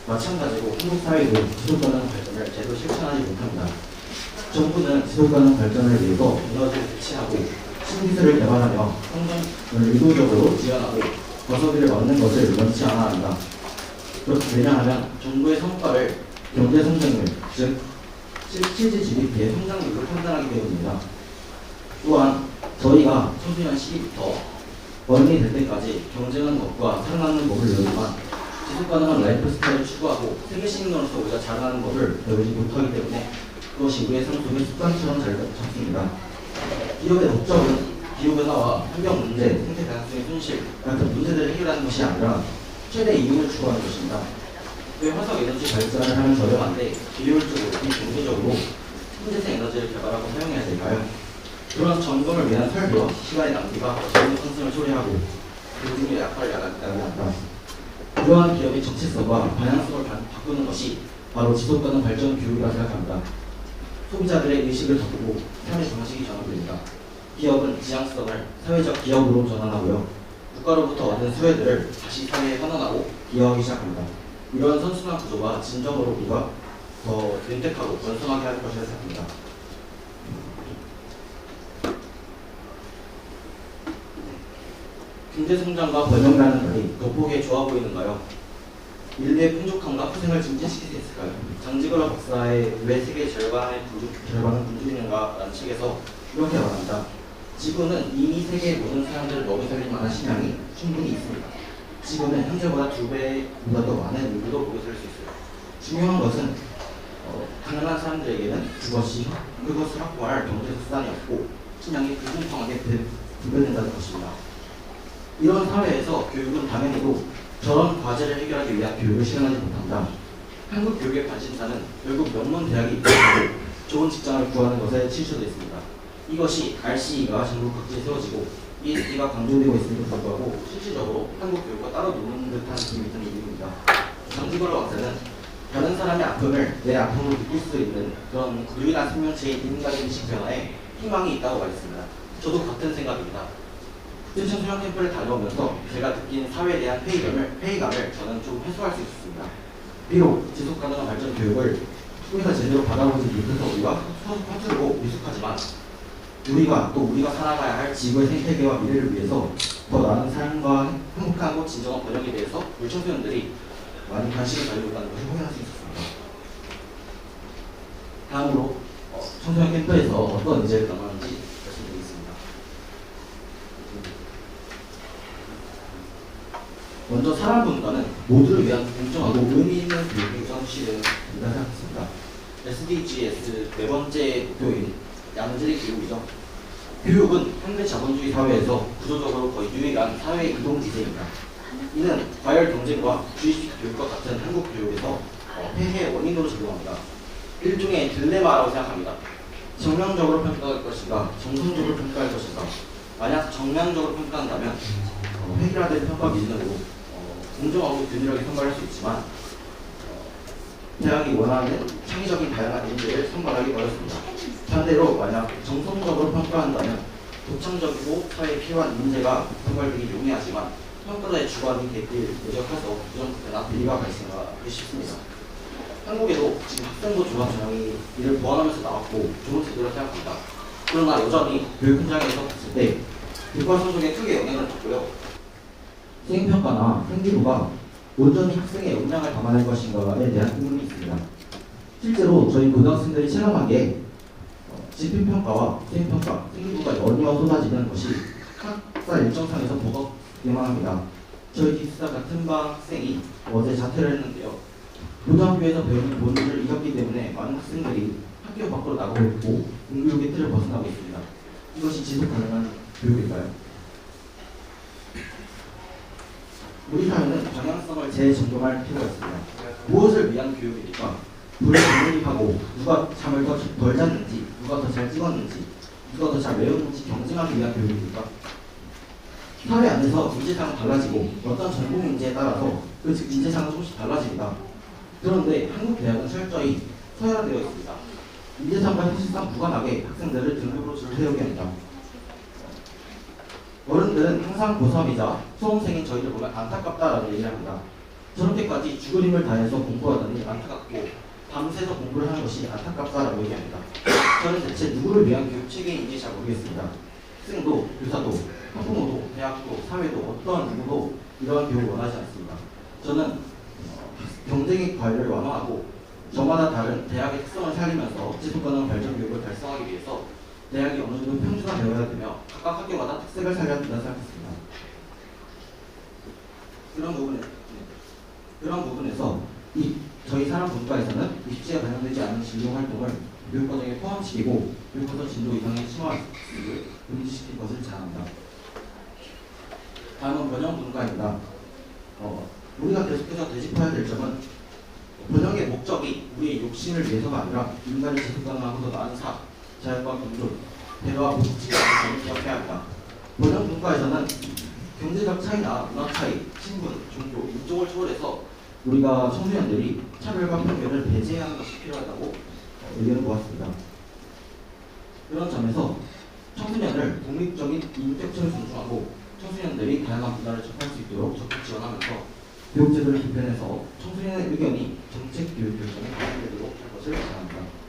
마찬가지로 한국 사회도 지속가능 발전을 제대로 실천하지 못합니다. 정부는 지속가능 발전을 위해서 에너지를 배치하고 신기술을 개발하며 환경을 의도적으로 지원하고 과소비를 막는 것을 원치 않아 합니다. 왜냐하면 정부의 성과를 경제 성장률, 즉 실질 GDP의 성장률로 판단하기 때문입니다. 또한 저희가 청소년 시기부터 어른이 될 때까지 경쟁하는 것과 살아가는 법을 배우지만 지속가능한 라이프 스타일을 추구하고 세계 시민으로서 우리가 자라나는 법을 배우지 못하기 때문에 그것이 우리의 삶 속에 습관처럼 잘 잡습니다. 기업의 목적은 기후변화와 환경 문제, 생태 다양성의 손실 같은 문제들을 해결하는 것이 아니라 최대 이윤을 추구하는 것입니다. 왜 화석 에너지 발전을 하면 저렴한데 비효율적으로 경제적으로 신재생 에너지를 개발하고 사용해야 될까요? 그런 점검을 위한 설계와 시간의 낭비가 전문 컨설을 초래하고 공중의 약화를 야기한다. 이러한 기업의 정체성과 방향성을 바꾸는 것이 바로 지속가능 발전 교육이라 생각합니다. 소비자들의 의식을 바꾸고 삶의 방식이 전환됩니다. 기업은 지향성을 사회적 기업으로 전환하고요. 국가로부터 얻은 수혜들을 다시 사회에 환원하고 기여하기 시작합니다. 이러한 선순환 구조가 진정으로 우리가 더 윤택하고 번성하게 할 것이라 생각합니다. 경제성장과 번영이라는 말이 겉보기에 좋아 보이는가요? 인류의 풍족함과 후생을 증진시킬 수 있을까요? 장지거라 박사의 왜 세계 절반은 굶주리는가 라는 책에서 이렇게 말합니다. 지구는 이미 세계의 모든 사람들을 먹여 살릴 만한 식량이 충분히 있습니다. 지구는 현재보다 2배보다 더 많은 인구도 먹여 살릴 수 있어요. 중요한 것은 가난한 사람들에게는 그것을 확보할 경제 수단이 없고 식량이 불공평하게 분배된다는 것입니다. 이런 사회에서 교육은 당연히도 저런 과제를 해결하기 위한 교육을 실현하지 못합니다. 한국 교육의 관심사는 결국 명문 대학이 입학하고 좋은 직장을 구하는 것에 치우쳐져 있습니다. 이것이 RCE가 전국 각지에 세워지고 ESD가 강조되고 있음에도 불구하고 실질적으로 한국 교육과 따로 노는 듯한 느낌이 드는 이유입니다. 장지거라 박사는 다른 사람의 아픔을 내 아픔으로 느낄 수 있는 그런 유일한 생명체의 인간인식 변화에 희망이 있다고 말했습니다. 저도 같은 생각입니다. 청소년 캠프를 다녀오면서 제가 느낀 사회에 대한 회의감을 저는 좀 해소할 수 있었습니다. 비록 지속가능한 발전 교육을 통해서 제대로 받아보지 못해서 우리가 서툴고 미숙하지만 우리가 살아가야 할 지구의 생태계와 미래를 위해서 더 나은 삶과 행복하고 진정한 번영에 대해서 우리 청소년들이 많이 관심을 가지고 있다는 것을 확인할 수 있었습니다. 다음으로 청소년 캠프에서 어떤 의제를 담았는지 말씀드리겠습니다. 먼저 사람분과는 모두를 위한 공정하고 의미 있는 교육이 우선시되는 된다 생각했습니다. SDGs 네 번째 목표인 양질의 교육이죠. 교육은 현대 자본주의 사회에서 구조적으로 거의 유일한 사회 이동 기제입니다. 이는 과열 경쟁과 주입식 교육과 같은 한국 교육에서 폐해의 원인으로 작용합니다. 일종의 딜레마라고 생각합니다. 정량적으로 평가할 것인가, 정성적으로 평가할 것인가. 만약 정량적으로 평가한다면 획일화된 평가 기준으로 공정하고 균일하게 평가할 수 있지만 대학이 원하는 창의적인 다양한 인재를 선발하기 어렵습니다. 반대로 만약 정성적으로 평가한다면 독창적이고 사회에 필요한 인재가 선발되기 용이하지만 평가자의 주관이 대비를 누적해서 부정부패나 비리가 발생하기 쉽습니다. 한국에도 지금 학생부 조합 전형이 이를 보완하면서 나왔고 좋은 제도라 생각합니다. 그러나 여전히 교육 현장에서 봤을 때 교과 서적에 크게 영향을 줬고요. 수행평가나 생기부가 온전히 학생의 역량을 담아낼 것인가에 대한 의문이 있습니다. 실제로 저희 고등학생들이 체감하기에 집필평가와 수행평가, 생기부가 연이어 쏟아지는 것이 학사 일정상에서 버겁기만 합니다. 저희 기숙사 같은 반 학생이 어제 자퇴를 했는데요. 고등학교에서 배우는 본질을 잊었기 때문에 많은 학생들이 학교 밖으로 나가고 있고 공교육의 틀을 벗어나고 있습니다. 이것이 지속 가능한 교육일까요? 우리 사회는 방향성을 재점검할 필요가 있습니다. 무엇을 위한 교육입니까? 불을 독립하고 누가 잠을 덜 잤는지, 누가 더 잘 찍었는지, 누가 더 잘 외웠는지 경쟁하기 위한 교육입니까? 사회 안에서 인재상은 달라지고 어떤 전공 인재에 따라서 그 인재상은 조금씩 달라집니다. 그런데 한국 대학은 철저히 서열화되어 있습니다. 인재상과 현실상 무관하게 학생들을 등급으로 줄을 세우게 합니다. 어른들은 항상 고3이자 수험생인 저희를 보면 안타깝다라고 얘기를 합니다. 저렇게까지 죽을 힘을 다해서 공부하다니 안타깝고 밤새서 공부를 하는 것이 안타깝다라고 얘기합니다. 저는 대체 누구를 위한 교육 체계인지 잘 모르겠습니다. 학생도, 교사도, 학부모도, 대학도, 사회도 어떠한 누구도 이러한 교육을 원하지 않습니다. 저는 경쟁의 관리를 완화하고 저마다 다른 대학의 특성을 살리면서 지속가능 발전 교육을 달성하기 위해서 대학이 어느 정도 평준화되어야 되며 각각 학교마다 특색을 살려야 된다고 생각했습니다. 그런 부분에서 저희 산업분과에서는 20세에 반영되지 않은 진로 활동을 교육과정에 포함시키고 교육과정 진도 이상의 심화를 금지시킬 것을 제안합니다. 다음은 번영분과입니다. 우리가 계속해서 되짚어야 될 점은 번영의 목적이 우리의 욕심을 위해서가 아니라 인간이 지속가능하고 더 나은 자연과 공존, 대화와 복지를 기억해야 합니다. 번영분과에서는 경제적 차이나 문화 차이, 신분, 종교, 인종을 초월해서 우리가 청소년들이 차별과 편견을 배제하는 것이 필요하다고 의견을 모았습니다. 그런 점에서 청소년을 독립적인 인격체로 존중하고 청소년들이 다양한 문화를 접할 수 있도록 적극 지원하면서 교육제도를 개편해서 청소년의 의견이 정책 교육 결정에 반영되도록 할 것을 제안합니다.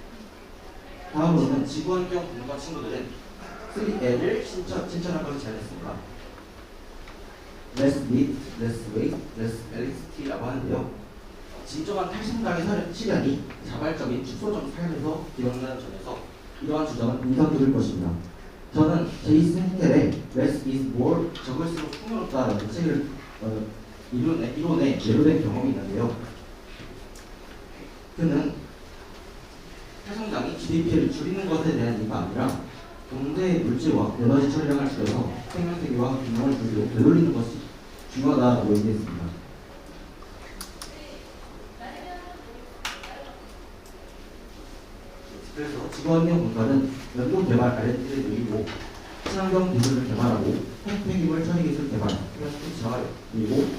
다음으로는 지구환경 분과 친구들은 3L을 신청할 것을 제안했습니다. Less meat, less weight, less electricity라고 하는데요. 진정한 탈생각의 실현이 자발적인 축소적 삶에서 기억나는 점에서 이러한 주장은 인상적일 것입니다. 저는 제이슨 헨켈의 Less is more, 적을수록 풍요롭다라는 책을 이론에 예로된 경험이 있는데요. 그는 탈성장이 GDP를 줄이는 것에 대한 이유가 아니라 경제의 물질과 에너지 처리량을 줄여서 생명세계와 균형을 되돌리는 것이 중요하다고 얘기했습니다. 그래서 지구환경 분과는 연구 개발 R&D를 늘리고 친환경 기술을 개발하고 폐기물 처리 기술 개발, 플라스틱 재활, 그리고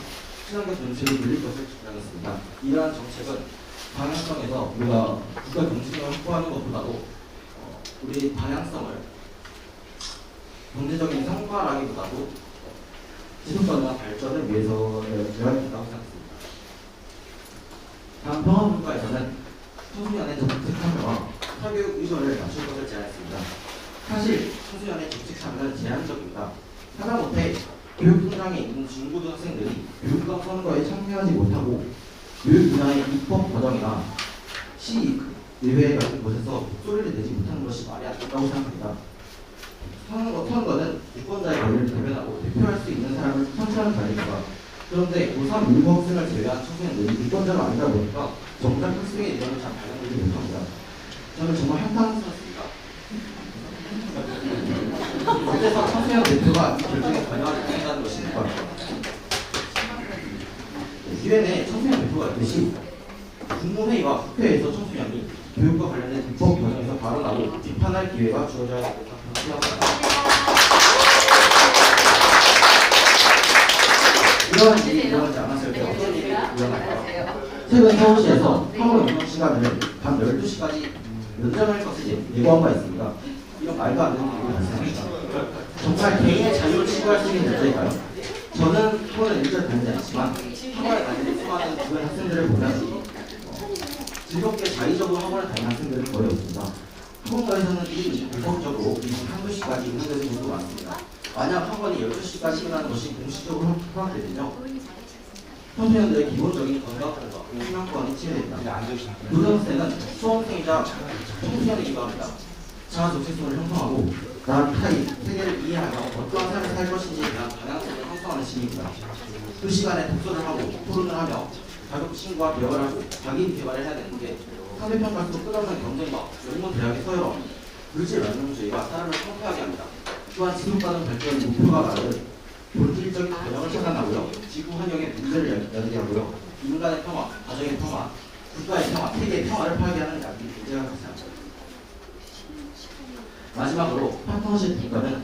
친환경 정책을 늘릴 것을 주장했습니다. 이러한 정책은 방향성에서 우리가 국가 경쟁력을 확보하는 것보다도 우리 방향성을 경제적인 성과라기보다도 지속가능한 발전을 위해서 되어야 된다고 생각합니다. 다음 평화분과에서는 청소년의 적극 참여와 사교육 의존을 맞출 것을 제안했습니다. 사실 청소년의 적극 참여는 제한적입니다. 하다못해 교육 현장에 있는 중고등학생들이 교육감 선거에 참여하지 못하고 교육 분야의 입법 과정이나 시의회 같은 곳에서 목소리를 내지 못하는 것이 말이 안 된다고 생각합니다. 선거는 유권자의 권리를 대변하고 대표할 수 있는 사람을 선출하는 자리입니다. 그런데 고3 일부 학생을 제외한 청소년들이 유권자가 아니다 보니까 정작 학생의 의견을 잘 반영되지 못합니다. 저는 정말 한탄스럽습니다. 어째서 청소년 대표가 이 결정에 관여하지 못한다는 것입니까? 유엔에 청소년 대표가 있듯이 국무회의와 국회에서 청소년이 교육과 관련된 입법 과정에서 발언하고 비판할 기회가 주어져야 한다고 생각합니다. 이러한 일이 일어나지 않았을 때 어떤 일이 일어날까요? 최근 서울시에서 학원 운영 시간을 밤 12시까지 연장할 것을 예고한 바 있습니다. 이런 말도 안 되는 일이 발생합니다. 정말 개인의 자유를 침해할 수 있는 문제일까요? 저는 학원을 일절 다니지 않지만 학원에 다니는 수많은 주변 학생들을 보면 즐겁게 자의적으로 학원을 다니는 학생들은 거의 없습니다. 학원가에서는 이 불법적으로 한두 시까지 운영되는 경우도 많습니다. 만약 학원이 12시까지 끝나는 것이 공식적으로 허락되면요, 청소년들의 기본적인 건강권과 생명권이 침해됩니다. 교장선생은 수험생이자 청소년이기도 합니다. 자아 적색성을 형성하고 나 타입, 세계를 이해하며 어떠한 삶을 살 것인지에 대한 방향성을 형성하는 시기입니다. 그 시간에 독서를 하고 토론을 하며 자격증과 대화를 하고 자기 개발을 해야 되는데 상대평가에서 끝없는 경쟁과 연문 대학의 서열화, 물질 만능주의가 사람을 성패하게 합니다. 또한 지속가능 발전의 목표가 말하는 본질적인 번영을 차단하고요, 지구 환경의 문제를 야기하고요, 인간의 평화, 가정의 평화, 국가의 평화, 세계의 평화를 파괴하는 약이 문제가 발생합니다. 마지막으로 파트너십 국가는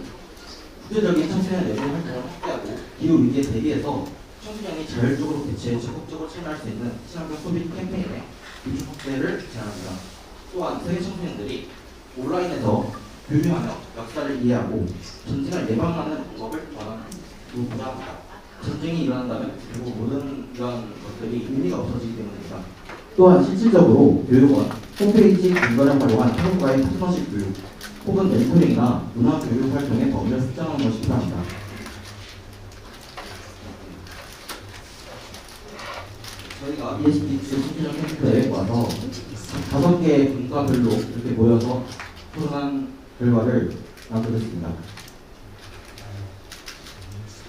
국제적인 청소년 내부 활동을 확대하고 기후 위기에 대비해서 청소년이 자율적으로 대체에 적극적으로 참여할 수 있는 친환경 소비 캠페인의 유축 확대를 제안합니다. 또한 세계 청소년들이 온라인에서 교류하며 역사를 이해하고 전쟁을 예방하는 방법을 누구냐? 전쟁이 일어난다면 결국 모든 이런 것들이 의미가 없어지기 때문입니다. 또한 실질적으로 교육원 홈페이지 근거를 활용한 학원과의 파트너십 교육 혹은 멘토링이나 문화 교육 활동에 범위를 설정하는 것이 필요합니다. 저희가 ESPX 청소년 캠프에 와서 5개의 분과별로 이렇게 모여서 토론한 결과를 나누겠습니다.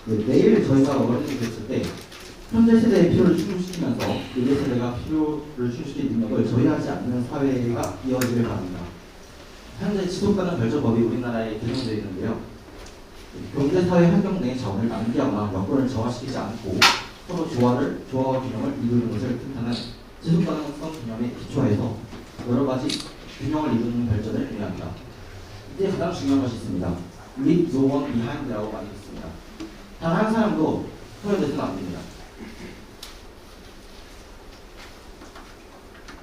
내일 저희가 어른이 됐을 때 현재 세대의 필요를 충족시키면서 미래 세대가 필요를 충족시킬 능력을 저해하지 않는 사회가 이어지길 바랍니다. 현재 지속가능 발전법이 우리나라에 개정되어 있는데요. 경제사회 환경 내 자원을 낭비하거나 여건을 저하시키지 않고 서로 조화와 균형을 이루는 것을 뜻하는 지속가능성 개념에 기초해서 여러 가지 균형을 이루는 발전을 의미합니다. 이제 가장 중요한 것이 있습니다. Leave no one behind라고 많이 있습니다. 단 한 사람도 소외돼서는 안 됩니다.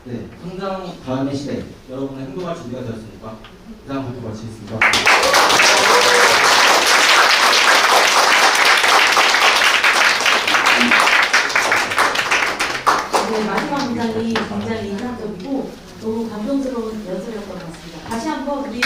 네, 성장 다음의 시대, 여러분의 행동할 준비가 되었습니까? 이상 발표 마치겠습니다. 네, 마지막 문장이 굉장히 인상적이고 너무 감동스러운 연설이었던 것 같습니다. 다시 한번 우리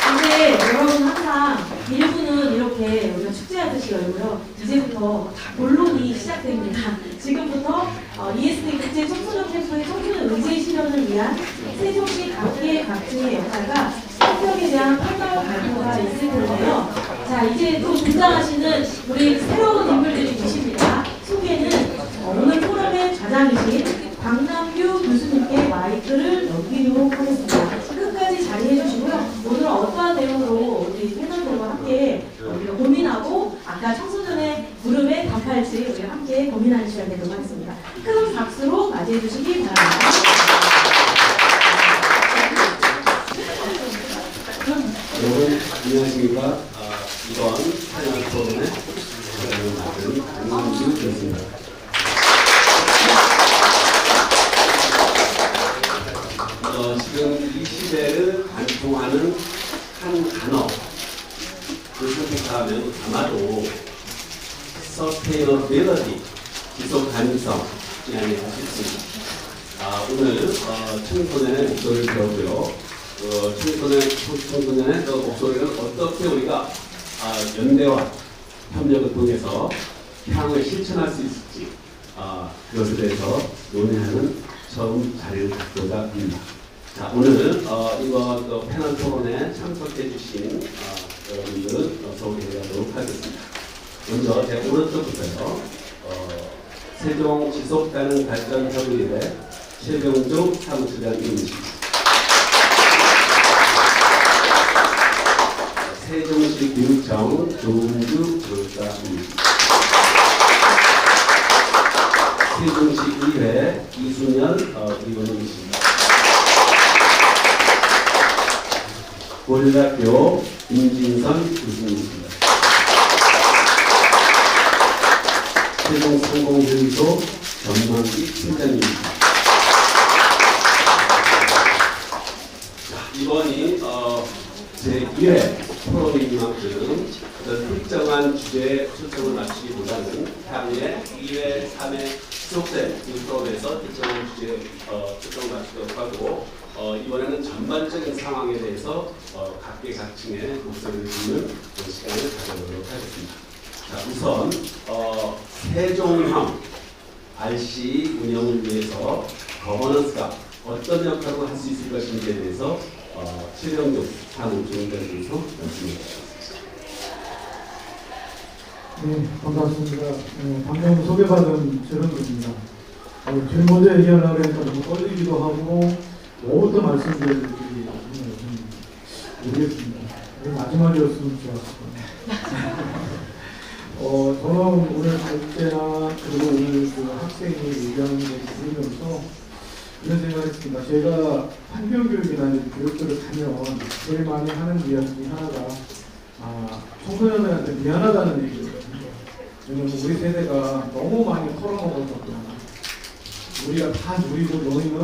근데 여러분 항상 1부는 이렇게 우리가 축제하듯이 열고요. 이제부터 본론이 시작됩니다. 지금부터 ESD 국제 청소년 캠프의 청소년 의제 실현을 위한 세종시 각계의 각지의 역할과 성격에 대한 평가와 발표가 있을 텐데요. 자, 이제 또 등장하시는 우리 새로운 인물들이 계십니다. 소개는 오늘 포럼의 좌장이신 박남규 교수님께 마이크를 넘기도록 하겠습니다. 끝까지 자리해 주시고요. 오늘 어떠한 내용으로 우리 패널들과 함께 우리가 고민하고 아까 청소년의 무릎에 답할지 우리가 함께 고민하는 시간 되도록 하겠습니다. 큰 박수로 맞이해 주시기 바랍니다. 여러분 안녕하십니까. 이번 패널 토론에 맡은 박남규 교수입니다. 지금 이 시대를 관통하는 한 단어를 선택하면 아마도 서스테이너빌리티, 지속 가능성이 아닐까 싶습니다. 오늘 청소년의 목소리를 들었고요. 청소년의 그 목소리를 어떻게 우리가 연대와 협력을 통해서 향을 실천할 수 있을지 그것에 대해서 논의하는 처음 자리를 갖고자 합니다. 자, 오늘 이번 패널 토론에 참석해 주신 여러분들 소개하도록 하겠습니다. 먼저 제 오른쪽부터요. 세종 지속가능 발전 협의회 최병주 사무처장님이십니다. 세종시 교육청 조은주 교육자입니다. 세종시 의회 이순연 의원님이십니다. 고려대학교 임진선 교수님이십니다. 세종상공교육소 전망기 팀장님입니다. 이번이 제1회 프로그램인 만큼 특정한 주제에 초점을 맞추기보다는 향후에 2회, 3회 지속된 이 프로그램에서 특정한 주제에 초점을 맞추도록 하고 이번에는 전반적인 상황에 대해서 각계각층의 목소리를 듣는 시간을 가져보도록 하겠습니다. 자, 우선 세종형 RC 운영을 위해서 거버넌스가 어떤 역할을 할 수 있을 것인지에 대해서 최병주 사무총장님께서 말씀해 주시겠습니다. 네, 반갑습니다. 방금 소개받은 최병주입니다. 제일 먼저 얘기하려고 하니까 너무 떨리기도 하고 뭐부터 말씀드릴지 모르겠습니다. 마지막이었으면 좋았을 거예요. 저는 오늘 발제나 그리고 오늘 그 학생이 얘기하는 걸 들으면서 이런 생각을 했습니다. 제가 판별교육이나 교육들을 가면 제일 많이 하는 이야기 중에 하나가 청소년들한테 미안하다는 얘기거든요. 왜냐면 우리 세대가 너무 많이 털어먹었었구나. 우리가 다 누리고 너희는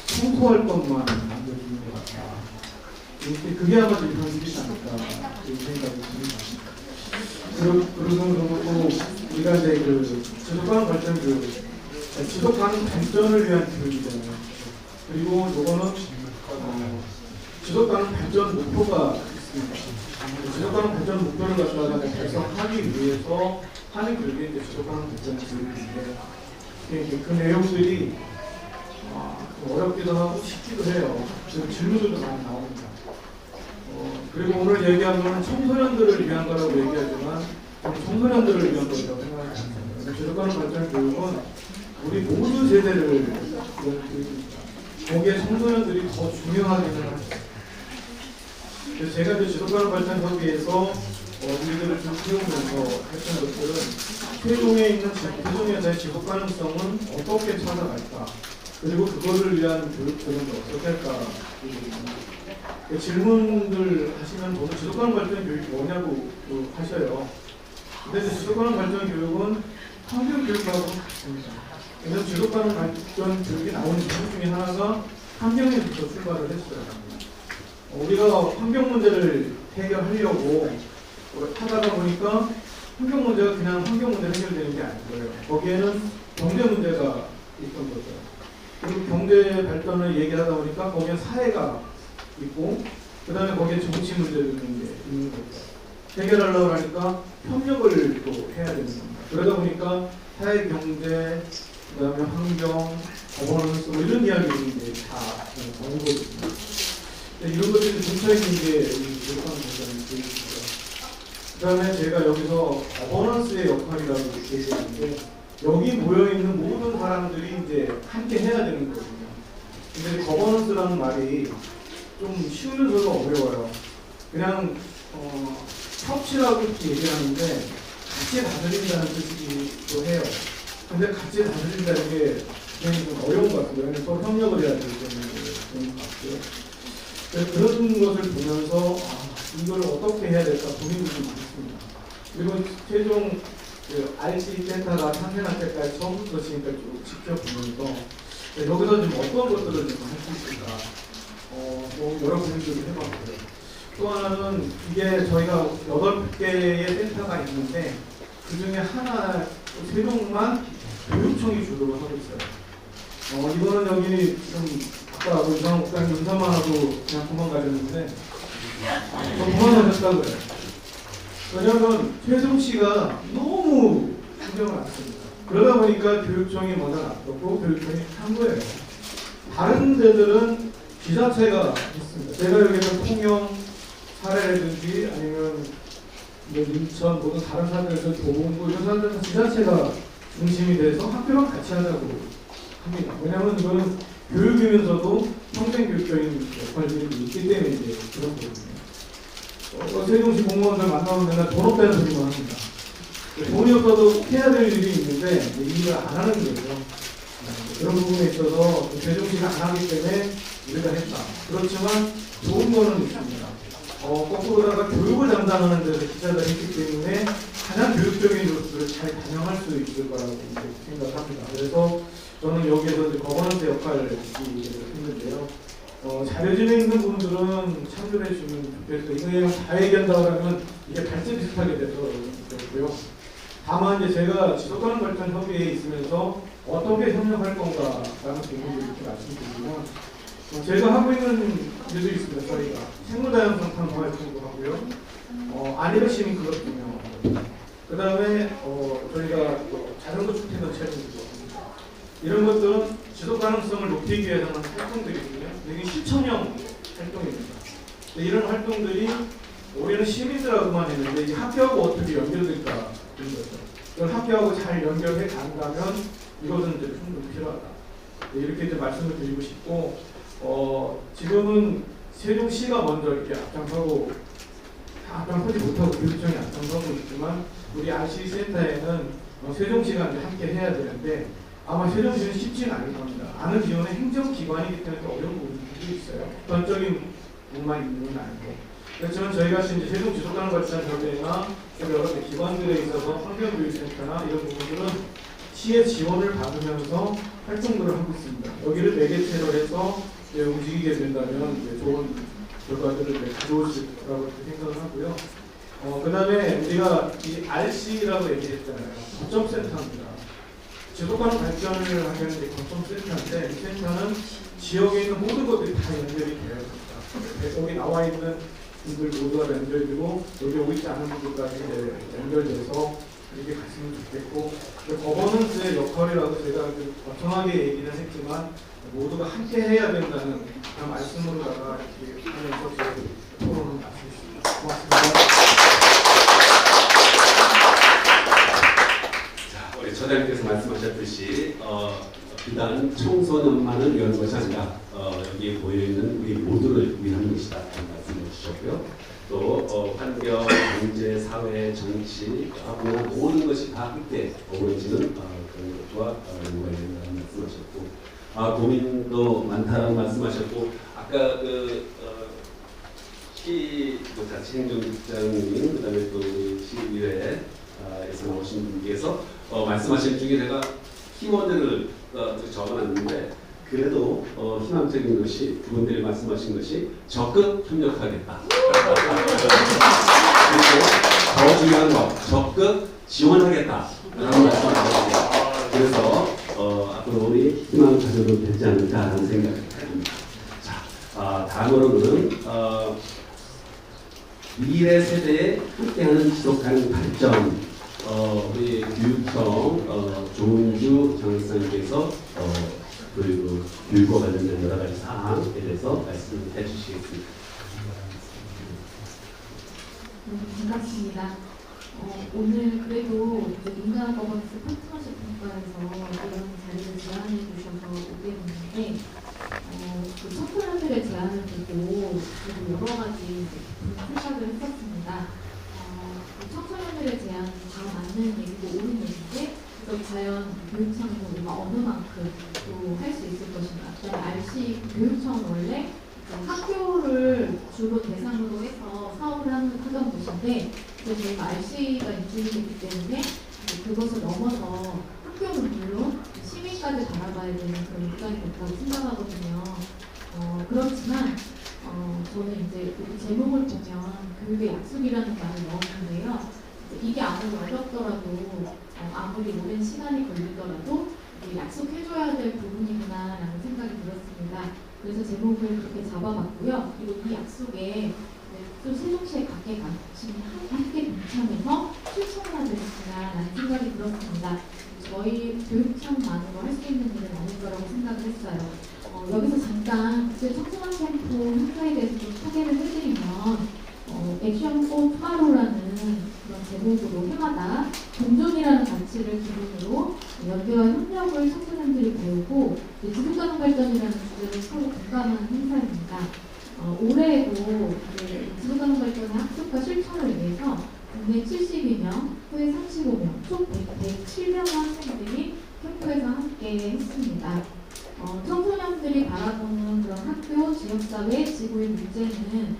청소할 것만 남겨주는 것 같다. 그게 아마 좀 현실이지 않을까 이런 생각이 듭니다. 그리고 우리가 이제 그 지속가능 발전 교육, 지속가능 발전을 위한 교육이잖아요. 그리고 요거는 지속가능 발전 목표가 있습니다. 지속가능 발전 목표를 갖다가 달성하기 위해서 하는 교육이 이제 지속가능 발전 교육인데 그 내용들이 어렵기도 하고 쉽기도 해요. 지금 질문들도 많이 나옵니다. 그리고 오늘 얘기한 거는 청소년들을 위한 거라고 얘기하지만 청소년들을 위한 거라고 생각합니다. 지속가능 발전 교육은 우리 모든 세대를 위한 교육입니다. 거기에 청소년들이 더 중요하기는 합니다. 그래서 제가 이제 지속가능 발전 협의에서 우리들을 좀 키우면서 했던 것들은 최종에서의 지속 가능성은 어떻게 찾아갈까, 그리고 그거를 위한 교육들은 어떻게 할까. 그 질문들 하시면 저는 지속가능 발전 교육이 뭐냐고 하셔요. 근데 지속가능 발전 교육은 환경 교육하고 같습니다. 왜냐하면 지속가능 발전 교육이 나오는 이유 중에 하나가 환경에서 출발을 했어요. 우리가 환경 문제를 해결하려고 하다가 보니까 환경 문제가 그냥 환경 문제 해결되는 게 아니고요. 거기에는 경제 문제가 있던 거죠. 그리고 경제 발전을 얘기하다 보니까 거기에 사회가 있고, 그 다음에 거기에 정치 문제도 있는 거죠. 해결하려고 하니까 협력을 또 해야 되는 겁니다. 그러다 보니까 사회, 경제, 그 다음에 환경, 거버넌스 이런 이야기들이 이제 다 나온 거거든요. 이런 것들이 뭉쳐있는 게 지속가능 발전의 교육이죠. 그 다음에 제가 여기서 거버넌스의 역할이라고 얘기했는데, 여기 모여있는 모든 사람들이 이제 함께 해야 되는 거거든요. 근데 거버넌스라는 말이 좀 쉬우면서도 어려워요. 그냥 협치라고 얘기하는데 같이 다스린다는 뜻이기도 해요. 근데 같이 다스린다는 게 굉장히 좀 어려운 것 같아요. 왜냐하면 서로 협력을 해야 되기 때문에 그런 것 같고요. 그런 것을 보면서 이걸 어떻게 해야 될까 고민이 좀 많습니다. 그리고 최종 RC 센터가 탄생할 때까지 처음부터 지금까지 직접 보면서 여기서 좀 어떤 것들을 좀 할 수 있을까 여러 고민들을 해봤고요. 또 하나는 이게 저희가 8개의 센터가 있는데 그 중에 하나 세종만 교육청이 주도를 하고 있어요. 이거는 여기 좀 아까 이상 목사님 인사만 하고 그냥 도망가셨는데 도망가셨다고요. 왜냐하면 최종씨가 너무 신경을 안 씁니다. 그러다 보니까 교육청이 먼저 놔뒀고 교육청이 한 거예요. 다른 데들은 지자체가 있습니다. 제가 여기서 통영 사례라든지 아니면 인천 모든 다른 사례들 도봉구 이런 사람들은 지자체가 중심이 돼서 학교랑 같이 하자고 합니다. 왜냐하면 이거는 교육이면서도 평생교육적인 역할들이 있기 때문에 이제 그런 거거든요. 세종시 공무원들 만나면 맨날 돈 없다는 소리만 합니다. 돈이 없어도 해야 될 일이 있는데 일을 안 하는 거죠. 그런 부분에 있어서 세종시가 안 하기 때문에 우리가 했다. 그렇지만 좋은 거는 있습니다. 거꾸로다가 교육을 담당하는 데서 기자들이 있기 때문에 가장 교육적인 요소를 잘 반영할 수 있을 거라고 생각합니다. 그래서 저는 여기에서 이제 거버넌스 역할을 했는데요. 자료진에 있는 분들은 참조해 주시면 좋겠어요. 이거 다 얘기한다고 하면 이게 발전 비슷하게 되더라고요. 다만 이제 제가 지속가능 발전 협의회에 있으면서 어떻게 협력할 건가라는 부분을 이렇게 말씀드리면, 제가 하고 있는 일도 있습니다. 저희가 생물다양성 탐구 활동도 하고요. 아니베시민 그렇군요. 그 다음에 저희가 자전거 축제도 챌린지도 합니다. 이런 것들은 지속 가능성을 높이기 위해서 하는 활동들이거든요. 이게 실천형 활동입니다. 이런 활동들이 우리는 시민들하고만 했는데 이게 학교하고 어떻게 연결될까 이런 거죠. 이걸 학교하고 잘 연결해 간다면 이것은 이제 충분히 필요하다. 이렇게 이제 말씀을 드리고 싶고, 지금은 세종시가 먼저 이렇게 앞장서지 못하고 교육청이 앞장서고 있지만 우리 RC 센터에는 세종시가 이제 함께 해야 되는데 아마 세종시는 쉽지는 않을 겁니다. 아는 기원은 행정기관이기 때문에 어려운 부분들이 있어요. 전적인 부분만 있는 건 아니고. 그렇지만 저희가 이제 세종 지속가능 발전 협의회나 여러 기관들에 있어서 환경교육센터나 이런 부분들은 시의 지원을 받으면서 활동들을 하고 있습니다. 여기를 매개체로 해서 움직이게 된다면 좋은 결과들을 가져오실 거라고 생각을 하고요. 그 다음에 우리가 이 RC라고 얘기했잖아요. 거점센터입니다. 지속가능 발전을 하게 하는 거점센터인데 이 센터는 지역에 있는 모든 것들이 다 연결이 되어 있습니다. 여기 나와 있는 분들 모두가 연결되고 여기 오지 않은 분들까지 연결돼서 이렇게 갔으면 좋겠고 거버넌스의 역할이라고 제가 거창하게 얘기는 했지만 모두가 함께 해야 된다는 그런 말씀으로다가 이렇게 하면서 제 토론을 마치겠습니다. 고맙습니다. 자, 우리 처장님께서 말씀하셨듯이 비단 청소년만을 위한 것이 아니라 여기에 보여있는 우리 모두를 위한 것이다 라는 말씀을 주셨고요. 또 환경, 경제, 사회, 정치, 문화 모든 것이 다 함께 어우러지는 그런 것과 연관이 된다는 말씀하셨고 고민도 많다라는 말씀하셨고 아까 시자치행정국장님 그다음에 또 시의회에서 나오신 분께서 말씀하신 중에 제가 키워드를 적어놨는데 그래도 희망적인 것이 그분들이 말씀하신 것이 적극 협력하겠다. 그리고 더 중요한 거 적극 지원하겠다라는 말씀을 그래서 앞으로 우리 희망을 가져도 되지 않을까라는 생각을 합니다. 자, 다음으로는 미래 세대에 함께하는 지속가능 발전 우리 교육청 조은주 장학사님께서 그리고 교육과 관련된 여러 가지 사항에 대해서 말씀을 해주시겠습니다. 반갑습니다. 오늘 그래도 민간 거버넌스 파트너십 평가에서 이런 자리를 제안해 주셔서 오게 됐는데 그 청소년들의 제안을 보고 여러 가지 생각을 했었습니다. 청소년들의 제안은 다 맞는 얘기고 옳은 얘기인데 과연 교육청에서 우리가 어느 만큼 또 할 수 있을 것인가. 그다음에 RC 교육청은 원래 학교를 주로 대상으로 해서 사업을 하던 곳인데 저희가 RC가 인증이 됐기 때문에 그것을 넘어서 학교는 물론 시민까지 바라봐야 되는 그런 입장이 됐다고 생각하거든요. 그렇지만 저는 이제 그 제목을 보면 교육의 약속이라는 말을 넣었는데요. 이게 아무리 어렵더라도 아무리 오랜 시간이 걸리더라도 약속해줘야 될 부분이구나라는 생각이 들었습니다. 그래서 제목을 그렇게 잡아봤고요. 그리고 이 약속에 또 세종시의 각계 관심이 함께 동참해서 실천해야 되겠구나라는 생각이 들었습니다. 저희 교육청만으로 할 수 있는 일은 아닐 거라고 생각을 했어요. 여기서 잠깐 국제 청소년 캠프 행사에 대해서 좀 소개를 해드리면 액션 포 투마로우라는 그런 제목으로 해마다 공존이라는 가치를 기본으로 연대와 협력을 청소년들이 배우고 지속가능 발전이라는 주제를 서로 공감하는 행사입니다. 올해에도 지속가능 발전의 학습과 실천을 위해서 국내 72명, 후에 35명, 총 107명 학생들이 캠프에서 함께 했습니다. 청소년들이 바라보는 그런 학교, 지역사회, 지구의 문제는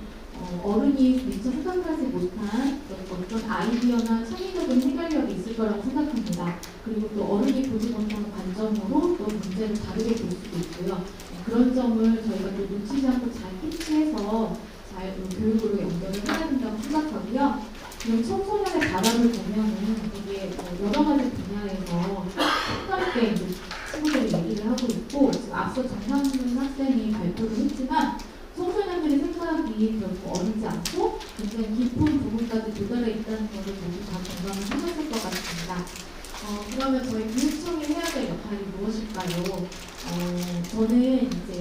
어른이 미처 생각하지 못한 어떤 아이디어나 창의적인 해결력이 있을 거라고 생각합니다. 그리고 또 어른이 보지 못하는 관점으로 또 문제를 다르게 볼 수도 있고요. 그런 점을 저희가 또 놓치지 않고 잘 캐치해서 잘 교육으로 연결을 해야 된다고 생각하고요. 그리고 청소년의 바람을 보면은 되게 여러 가지 분야에서 함께 친구들이 얘기를 하고 있고 지금 앞서 정상준 학생이 발표를 했지만 청소년들의 생각이 결코 어리지 않고 굉장히 깊은 부분까지 도달해 있다는 것을 모두 다 공감을 하셨을 것 같습니다. 그러면 저희 교육청이 해야 될 역할이 무엇일까요? 저는 이제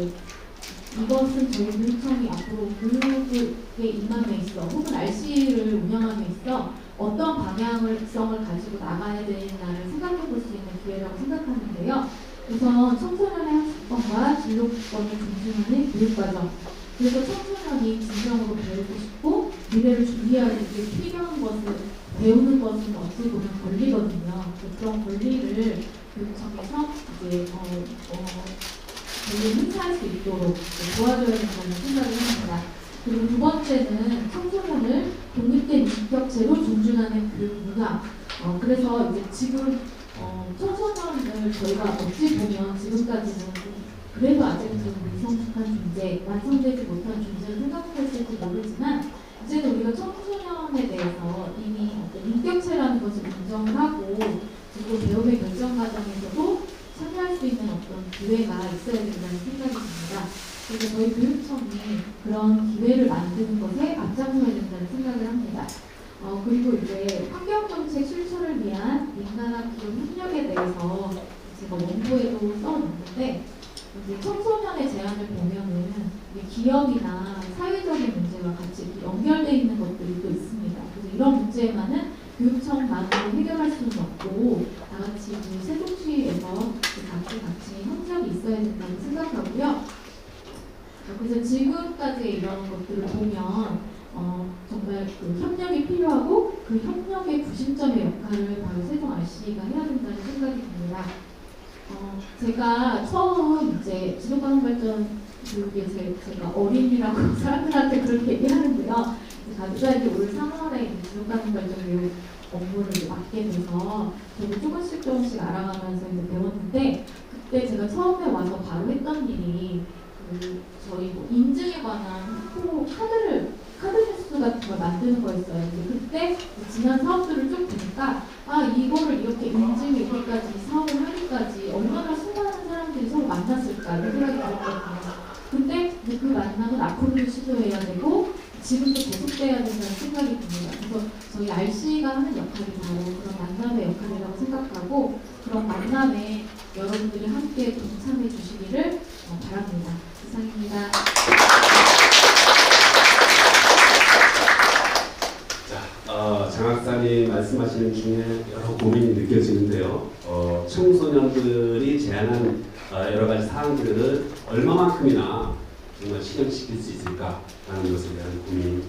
이것은 저희 교육청이 앞으로 교육에 임함에 있어 혹은 RC를 운영함에 있어 어떤 방향성을 가지고 나가야 되나를 생각해 볼 수 있는 기회라고 생각하는데요. 우선 청소년의 학습권과 진로권을 존중하는 교육과정. 그래서 청소년이 진정으로 배우고 싶고 미래를 준비하기 위해 필요한 것을 배우는 것은 어떻게 보면 권리거든요. 그런 권리를 교육청에서 이제 권리를 행사할 수 있도록 도와줘야 된다는 생각을 합니다. 그리고 두 번째는 청소년을 독립된 인격체로 존중하는 교육 문화. 그래서 이제 지금 청소년을 저희가 어찌 보면 지금까지는 그래도 아직은 좀 미성숙한 존재, 완성되지 못한 존재를 생각했을지 모르지만 이제는 우리가 청소년에 대해서 이미 어떤 인격체라는 것을 인정하고 그리고 배움의 결정 과정에서도 참여할 수 있는 어떤 기회가 있어야 된다는 생각이 듭니다. 그래서 저희 교육청이 그런 기회를 만드는 것에 앞장서야 된다는 생각을 합니다. 그리고 이제 환경정책 실천을 위한 민간학 기업 협력에 대해서 제가 원고에도 써놓는데 이제 청소년의 제안을 보면은 기업이나 사회적인 문제와 같이 이렇게 연결되어 있는 것들이 또 있습니다. 그래서 이런 문제만은 교육청만으로 해결할 수는 없고 다 같이 세종시에서 같이 협력이 있어야 된다고 생각하고요. 그래서 지금까지의 이런 것들을 보면 정말 그 협력이 필요하고 그 협력의 구심점의 역할을 바로 세종 RC가 해야 된다는 생각이 듭니다. 제가 처음 이제 지속가능 발전 교육에 제가 어린이라고 사람들한테 그렇게 얘기하는데요. 갑자기 올 3월에 지속가능 발전 교육 업무를 맡게 돼서 저도 조금씩 알아가면서 이제 배웠는데 그때 제가 처음에 와서 바로 했던 일이 저희 뭐 인증에 관한 후보 카드 뉴스 같은 걸 만드는 거였어요. 그때 지난 사업들을 쭉 보니까 이거를 이렇게 인증 여기까지 사업을 하기까지 얼마나 수많은 사람들이 서로 만났을까 이런 생각이 들었거든요. 근데 그 만남은 앞으로도 시도해야 되고 지금도 계속돼야 된다는 생각이 듭니다. 그래서 저희 RC가 하는 역할이 바로 그런 만남의 역할이라고 생각하고 그런 만남에 여러분들이 함께 동참해 주시기를 바랍니다. 이상입니다. 장 학사님 말씀하시는 중에 여러 고민이 느껴지는데요. 청소년들이 제안한 여러 가지 사항들을 얼마만큼이나 정말 실현시킬 수 있을까라는 것에 대한 고민.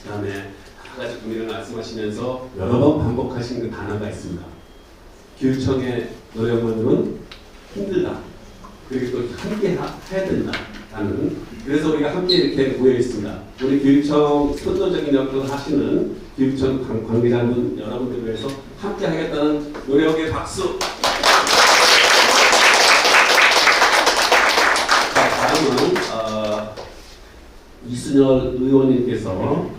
그다음에 여러 가지 고민을 말씀하시면서 여러 번 반복하신 그 단어가 있습니다. 교육청의 노력만으로는 힘들다. 그리고 또 함께 해야 된다라는. 그래서 우리가 함께 이렇게 모여 있습니다. 우리 교육청 선도적인 역할을 하시는 교육청 관계자분 여러분들을 위해서 함께 하겠다는 노력의 박수. 자, 다음은 이순열 의원님께서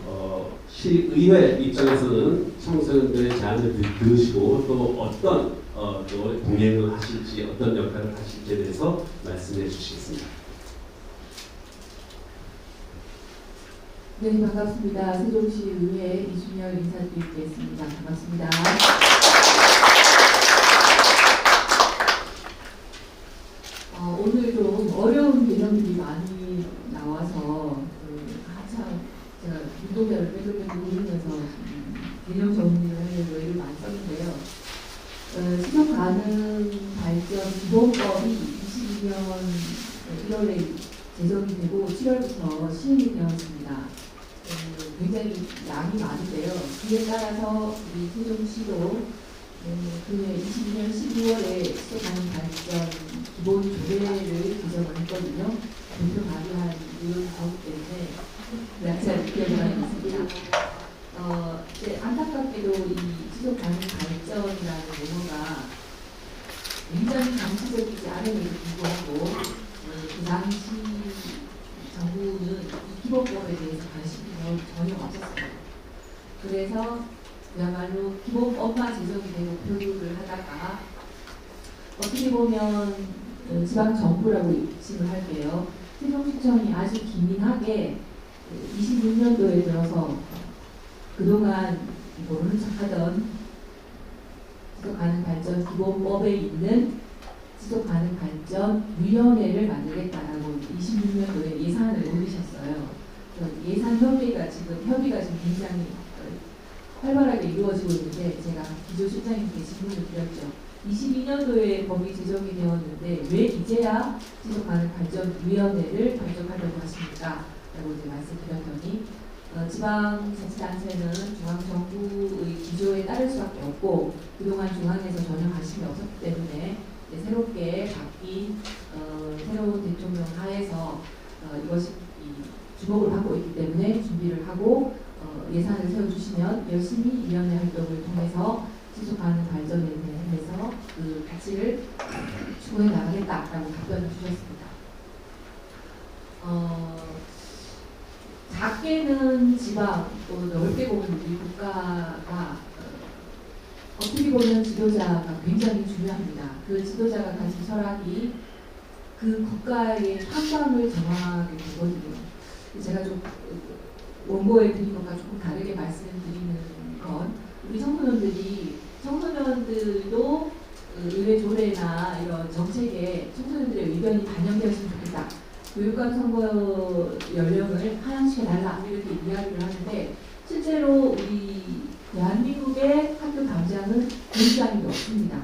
시의회 입장에서는 청소년들의 제안을 들으시고 또 어떤 또 동행을 하실지 어떤 역할을 하실지에 대해서 말씀해 주시겠습니다. 네, 반갑습니다. 세종시 의회 이순열 인사드리겠습니다. 반갑습니다. 오늘도 어려운 개념들이 많이 나와서 한참 제가 운동자를 빼돌빼돌 돌리면서 개념 정리를 하려고 애를 많이 썼는데요. 지속 가능 발전 기본법이 22년 1월에 제정이 되고 7월부터 시행이 되었습니다. 굉장히 양이 많은데요. 그에 따라서 우리 세종시도 그 22년 12월에 지속가능 발전 기본 조례를 개정을 했거든요. 대표 발의한 내용이 나오기 때문에 제가 기억을 있습니다. 이제 안타깝게도 이 지속가능 발전이라는 용어가 굉장히 감시적이지 않음에도 불구하고 그 당시 정부는 이 기본법에 대해서 관심이 전혀 없었어요. 그래서 그야말로 기본법만 제정이 되고 교육을 하다가 어떻게 보면 지방정부라고 입칭을 할게요. 세종시청이 아주 기민하게 26년도에 들어서 그동안 모르는 척하던 지속가능 발전 기본법에 있는 지속가능 발전 위원회를 만들겠다라고 26년도에 예산을 올리셨어요. 예산 협의가 지금 굉장히 활발하게 이루어지고 있는데 제가 기조실장님께 질문을 드렸죠. 22년도에 법이 제정이 되었는데 왜 이제야 지속가능 발전위원회를 발족하려고 하십니까? 라고 이제 말씀드렸더니 지방자치단체는 중앙정부의 기조에 따를 수밖에 없고 그동안 중앙에서 전혀 관심이 없었기 때문에 새롭게 바뀐 새로운 대통령 하에서 이것이 주목을 받고 있기 때문에 준비를 하고 예산을 세워주시면 열심히 위원회 활동을 통해서 지속가능 발전에 대해서 그 가치를 추구해 나가겠다라고 답변을 주셨습니다. 작게는 지방, 또 넓게 보면 우리 국가가 어떻게 보면 지도자가 굉장히 중요합니다. 그 지도자가 가진 철학이 그 국가의 판단을 정하게 되거든요. 제가 좀 원고에 드린 것과 조금 다르게 말씀드리는 건 우리 청소년들도 의회 조례나 이런 정책에 청소년들의 의견이 반영되었으면 좋겠다. 교육감 선거 연령을 하향시켜달라 이렇게 이야기를 하는데 실제로 우리 대한민국의 학교 당장은 굉장히 없습니다.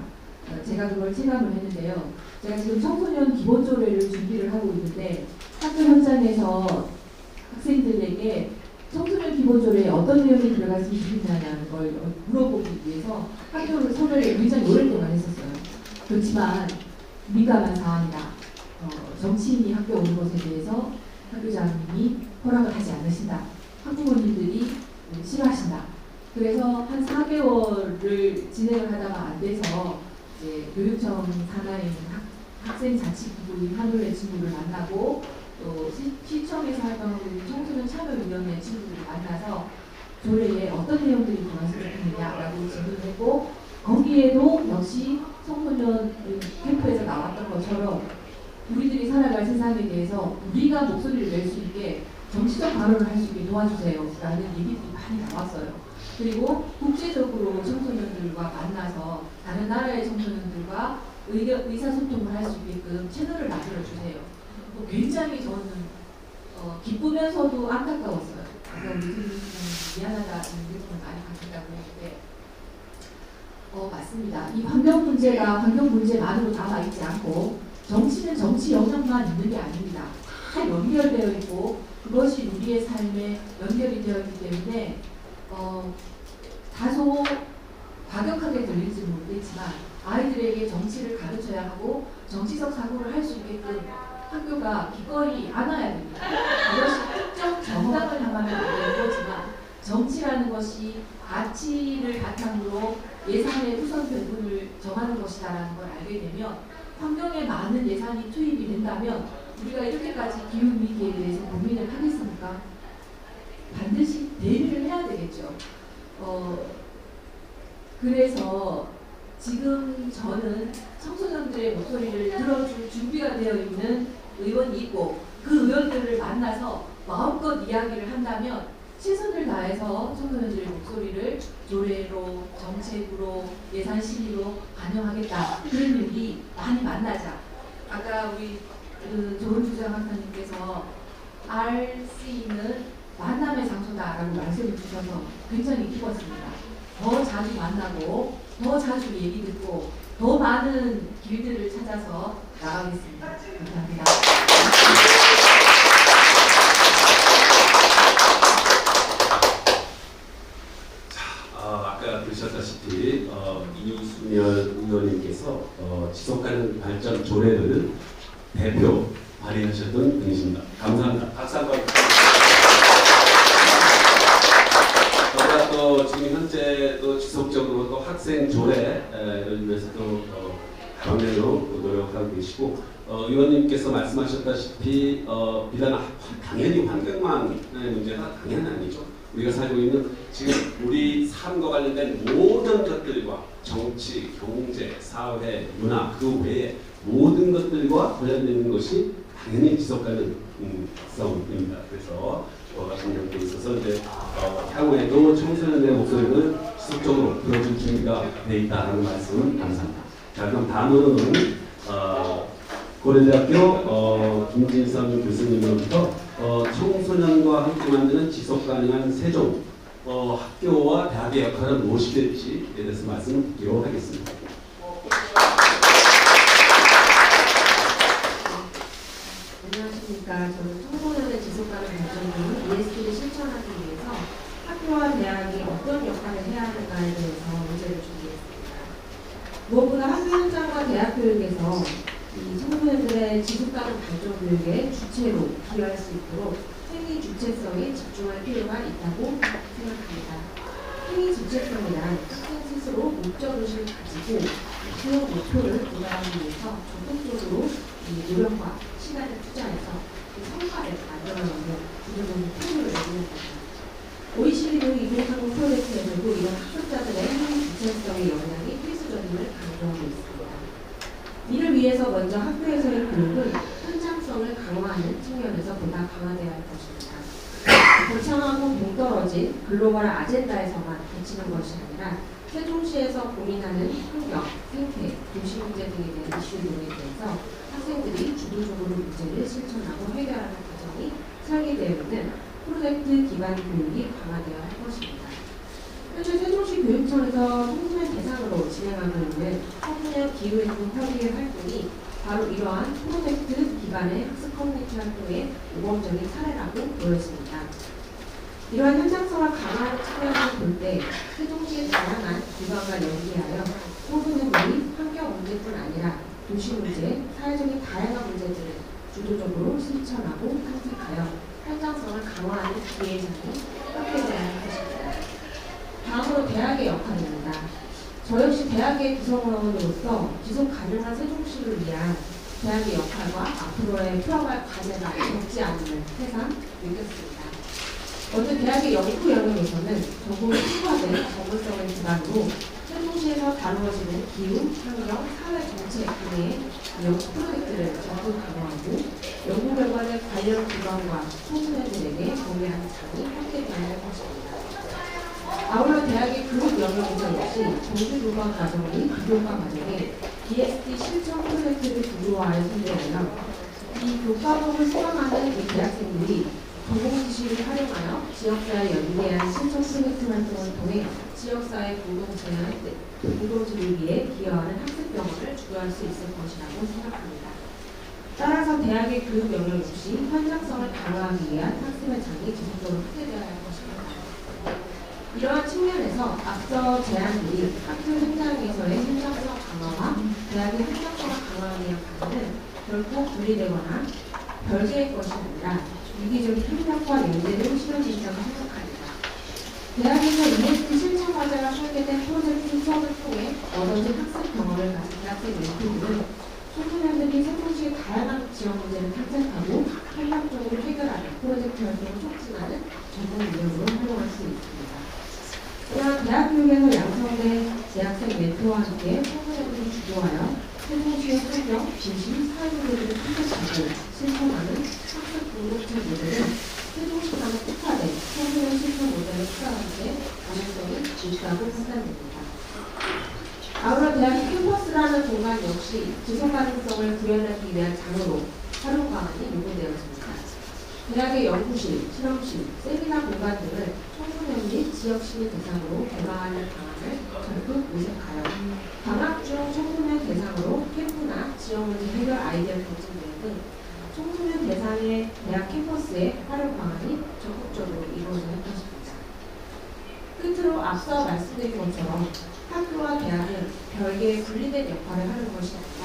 제가 그걸 체감을 했는데요. 제가 지금 청소년 기본조례를 준비를 하고 있는데 학교 현장에서 학생들에게 청소년 기본조례에 어떤 내용이 들어갔으면 좋겠냐는 걸 물어보기 위해서 학교를 선거를 굉장히 오랫동안 했었어요. 그렇지만 민감한 사안이다. 정치인이 학교 오는 것에 대해서 학교장님이 허락을 하지 않으신다. 학부모님들이 싫어하신다. 그래서 한 4개월을 진행을 하다가 안 돼서 이제 교육청 산하에 있는 학생 자치부인 한올의 친구를 만나고 또 시청에서 활동하고 있는 청소년 참여위원회 친구들을 만나서 조례에 어떤 내용들이 들어갔으면 좋겠느냐라고 질문을 했고 거기에도 역시 청소년 캠프에서 나왔던 것처럼 우리들이 살아갈 세상에 대해서 우리가 목소리를 낼 수 있게 정치적 발언을 할 수 있게 도와주세요 라는 얘기들이 많이 나왔어요. 그리고 국제적으로 청소년들과 만나서 다른 나라의 청소년들과 의사소통을 할 수 있게끔 채널을 만들어주세요. 굉장히 저는 기쁘면서도 안타까웠어요. 그래서 우리 선생님은 미안하다는 느낌을 많이 갖는다고 했는데 맞습니다. 이 환경 문제만으로 남아있지 않고 정치는 정치 영역만 있는 게 아닙니다. 다 연결되어 있고 그것이 우리의 삶에 연결이 되어 있기 때문에 다소 과격하게 들릴지 모르겠지만 아이들에게 정치를 가르쳐야 하고 정치적 사고를 할 수 있게끔 학교가 기꺼이 안아야 됩니다. 이것이 특정 정당을 향하면 안 되는 거지만 정치라는 것이 가치를 바탕으로 예산의 우선 배분을 정하는 것이다라는 걸 알게 되면 환경에 많은 예산이 투입이 된다면 우리가 이렇게까지 기후위기에 대해서 고민을 하겠습니까? 반드시 대비를 해야 되겠죠. 그래서 지금 저는 청소년들의 목소리를 들어줄 준비가 되어 있는 의원이 있고 그 의원들을 만나서 마음껏 이야기를 한다면 최선을 다해서 청소년들의 목소리를 조례로, 정책으로, 예산 심의로 반영하겠다. 그런 일이 많이 만나자. 아까 우리 좋은 주장학사님께서 RC는 만남의 장소다라고 말씀해 주셔서 굉장히 기뻤습니다. 더 자주 만나고 더 자주 얘기 듣고 더 많은 길들을 찾아서 나가겠습니다. 감사합니다. 아까 들으셨다시피 이수면 의원님께서 지속가능 발전 조례를 대표 발의하셨던 분이십니다. 감사합니다. 박수 한번. 저희가 또 지금 현재 또 지속적으로 또 학생 조례를 위해서 또 강력으로 노력하고 계시고 의원님께서 말씀하셨다시피 비단 당연히 환경만의 문제가 당연히 아니죠. 우리가 살고 있는 지금 우리 삶과 관련된 모든 것들과 정치, 경제, 사회, 문화 그 외에 모든 것들과 관련되는 것이 당연히 지속가능성입니다. 그래서 같은 경우에 있어서 이제 향후에도 청소년의 목소리를 지속적으로 들어줄 준비가 되어 있다는 말씀 감사합니다. 자, 그럼 다음으로는 고려대학교 김진선 교수님으로부터 청소년과 함께 만드는 지속가능한 세종 학교와 대학의 역할은 무엇이 될지에 대해서 말씀을 듣기로 하겠습니다. 안녕하십니까. 저는 청소년의 지속가능 발전을 ESG를 실천하기 위해서 학교와 대학이 어떤 역할을 해야 하는가에 대해서 문제를 준비했습니다. 무엇보다 학교 현장과 대학 교육에서 이 청소년들의 지속가능 발전 교육의 주체로 기여할 수 있도록 행위 주체성에 집중할 필요가 있다고 생각합니다. 행위 주체성이란 학생 스스로 목적의식을 가지고 수업 목표를 도달하기 위해서 적극적으로 노력과 시간을 투자해서 성과를 만들어내는 구조적인 태도를 내는 그래서 먼저 학교에서의 교육은 현장성을 강화하는 측면에서 보다 강화되어야 할 것입니다. 거창하고 동떨어진 글로벌 아젠다에서만 그치는 것이 아니라 세종시에서 고민하는 환경, 생태, 도시 문제 등에 대한 이슈들에 대해서 학생들이 주도적으로 문제를 실천하고 해결하는 과정이 설계되어 있는 프로젝트 기반 교육이 강화되어야 할 것입니다. 현재 세종시 교육청에서 청소년 대상으로 진행하고 있는 청소년 기후행동 협의회 활동이 바로 이러한 프로젝트 기반의 학습 커뮤니티 활동의 모범적인 사례라고 보여집니다. 이러한 현장성을 강화하는 측면을 볼 때 세종시의 다양한 기관과 연계하여 청소년들이 환경 문제뿐 아니라 도시 문제, 사회적인 다양한 문제들을 주도적으로 실천하고 탐색하여 현장성을 강화하는 기회장이 확대되어야 할 것입니다. 다음으로 대학의 역할입니다. 저 역시 대학의 구성원으로서 지속 가능한 세종시를 위한 대학의 역할과 앞으로의 풀어갈 과제가 적지 않음을 새삼 느꼈습니다. 먼저 대학의 연구 영역에서는 전공이 특화된 전문성을 기반으로 세종시에서 다루어지는 기후, 환경, 사회 정책 등의 연구 프로젝트를 적극 강화하고 연구 결과를 관련 기관과 청소년들에게 공유하는 장이 확대되어야 할 것입니다. 아울러 대학의 교육 영역에서 역시 정규교과 과정 및 비교과 과정에 DST 실천 프로젝트를 구조화하여 선정하여 이 교과목을 수강하는 이 대학생들이 전공 지식을 활용하여 지역사회 연계한 실천 프로젝트 활동을 통해 지역사회 공동체를 위해 기여하는 학습 경험을 주도할 수 있을 것이라고 생각합니다. 따라서 대학의 교육 영역 역시 현장성을 강화하기 위한 학습의 장이 지속적으로 확대되어야 할 것입니다. 이러한 측면에서 앞서 제안드린 학교 현장에서의 현장성 강화와 대학의 현장성을 강화하기 위한 과제는 결코 분리되거나 별개의 것이 아니라 유기적인 협력과 연계를 실현진다고 생각합니다. 대학에서 EST 실천 과제가 설계된 프로젝트 수업을 통해 얻어진 학습 경험을 가진 대학생 멘토들은 청소년들이 세종시의 다양한 지역 문제를 탐색하고 협력적으로 해결하는 프로젝트 활동을 촉진하는 전문 인력으로 활용할 수 있습니다. 또한 대학교육에서 양성된 대학생 멘토와 함께 청소년들이 주도하여 세종시의 환경, 도시, 사회문제들을 탐색하고 실천하는 학습 공동체 모델은 세종시만의 특화된 청소년 실천 모델을 추가하는 데 가능성이 있다고 판단됩니다. 아울러 대학의 캠퍼스라는 공간 역시 지속 가능성을 구현하기 위한 장으로 활용 방안이 요구되었습니다. 대학의 연구실, 실험실, 세미나 공간 등을 청소년 및 지역 시민 대상으로 개방하는 방안을 적극 모색하여 방학 중 청소년 대상으로 캠프나 지역 문제 해결 아이디어 경쟁 등 청소년 대상의 대학 캠퍼스의 활용 방안이 적극적으로 이루어져야 할 것입니다. 끝으로 앞서 말씀드린 것처럼 학교와 대학은 별개의 분리된 역할을 하는 것이 아니라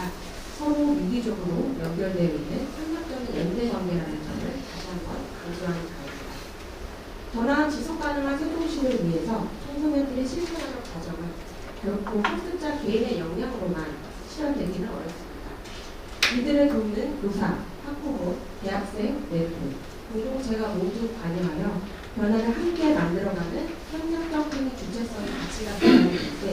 서로 유기적으로 연결되어 있는 협력적인 연대 관계라는 점을 다시 한번 강조하는 바입니다. 더 나은 지속 가능한 세종시를 위해서 청소년들이 실천하는 과정은 결코 학습자 개인의 역량으로만 실현되기는 어렵습니다. 이들을 돕는 교사, 학부모, 대학생, 멘토, 공동체가 모두 관여하여 변화를 함께 만들어가는 협력적인 주체성의 가치가 들어있을 때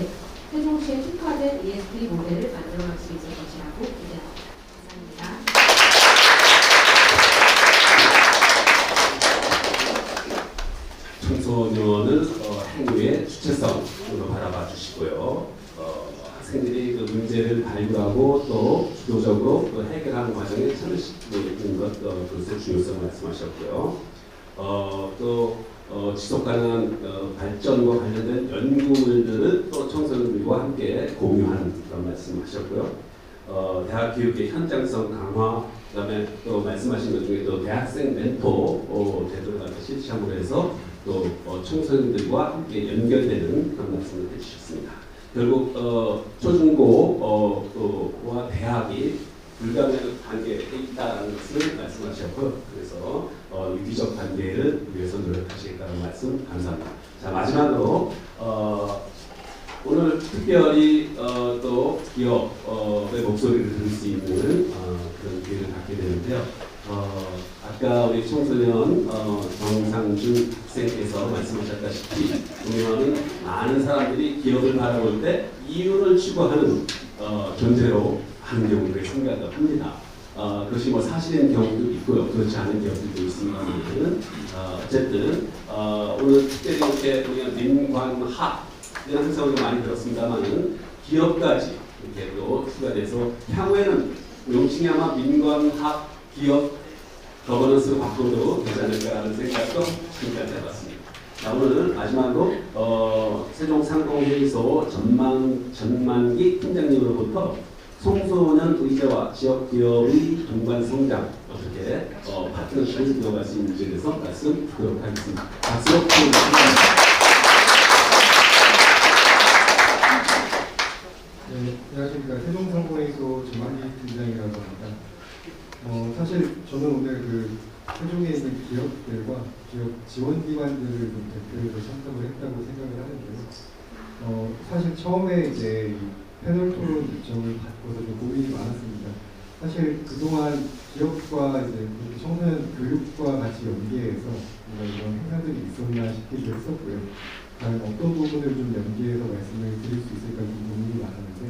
세종시에 특화된 EST 모델을 만들어갈 수 있을 것이라고 기대합니다. 감사합니다. 청소년을 행위의 주체성으로 바라봐 주시고요. 학생들이 그 문제를 발굴하고 또 주도적으로 그 해결하는 과정에 참여할 수 있는 그것의 중요성을 말씀하셨고요. 또 지속 가능한 발전과 관련된 연구물들을 또 청소년들과 함께 공유하는 그런 말씀하셨고요. 대학 교육의 현장성 강화, 그다음에 또 말씀하신 것 중에 또 대학생 멘토 제도를 실시함으로 해서 또 청소년들과 함께 연결되는 그런 말씀을 해주셨습니다. 결국 초중고와 대학이 불가능한 관계에 있다는 것을 말씀하셨고, 그래서 유기적 관계를 위해서 노력하시겠다는 말씀 감사합니다. 자, 마지막으로 오늘 특별히 또 기업의 목소리를 들을 수 있는 그런 기회를 갖게 되는데요. 아까 우리 청소년 정상준 학생께서 말씀하셨다시피 보면은 많은 사람들이 기업을 바라볼 때 이윤을 추구하는 존재로 그런 경우들이 생겨나고 합니다. 그것이 뭐 사실인 경우도 있고요. 그렇지 않은 경우도 있습니다만은 어쨌든 오늘 특별히 이렇게 우리가 민관학 이런 항상 우리가 많이 들었습니다만은 기업까지 이렇게 또 추가돼서 향후에는 용칭이 아마 민관학 기업 거버넌스로 바꿔도 되지 않을까라는 생각도 지금까지 해봤습니다. 자, 오늘 마지막으로 세종상공회의소 전만기 팀장님으로부터 청소년 의제와 지역 기업의 동반 성장 어떻게 파트너십을 이어갈 수 있는지에 대해서 말씀 드리도록 하겠습니다. 박수 부탁드립니다. 네, 안녕하십니까. 세종상공회의소 전만기 팀장이라고 합니다. 사실 저는 오늘 그 세종에 있는 기업들과 기업 지원기관들을 좀 대표로 참석을 했다고 생각을 하는데요. 사실 처음에 이제 패널 토론 요청을 받고서 좀 고민이 많았습니다. 사실 그동안 기업과 이제 청소년 교육과 같이 연계해서 뭔가 이런 행사들이 있었나 싶기도 했었고요. 과연 어떤 부분을 좀 연계해서 말씀을 드릴 수 있을까 좀 고민이 많았는데,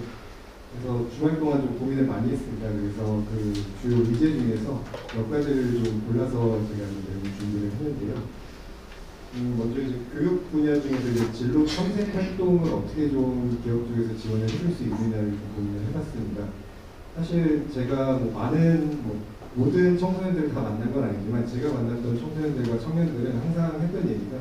그래서 주말 동안 좀 고민을 많이 했습니다. 그래서 그 주요 의제 중에서 몇 가지를 좀 골라서 제가 이제 준비를 했는데요. 먼저 이제 교육 분야 중에서 이제 진로 탐색 활동을 어떻게 좀 기업 쪽에서 지원을 해줄 수 있느냐를 좀 고민을 해봤습니다. 사실 제가 모든 청소년들을 다 만난 건 아니지만 제가 만났던 청소년들과 청년들은 항상 했던 얘기가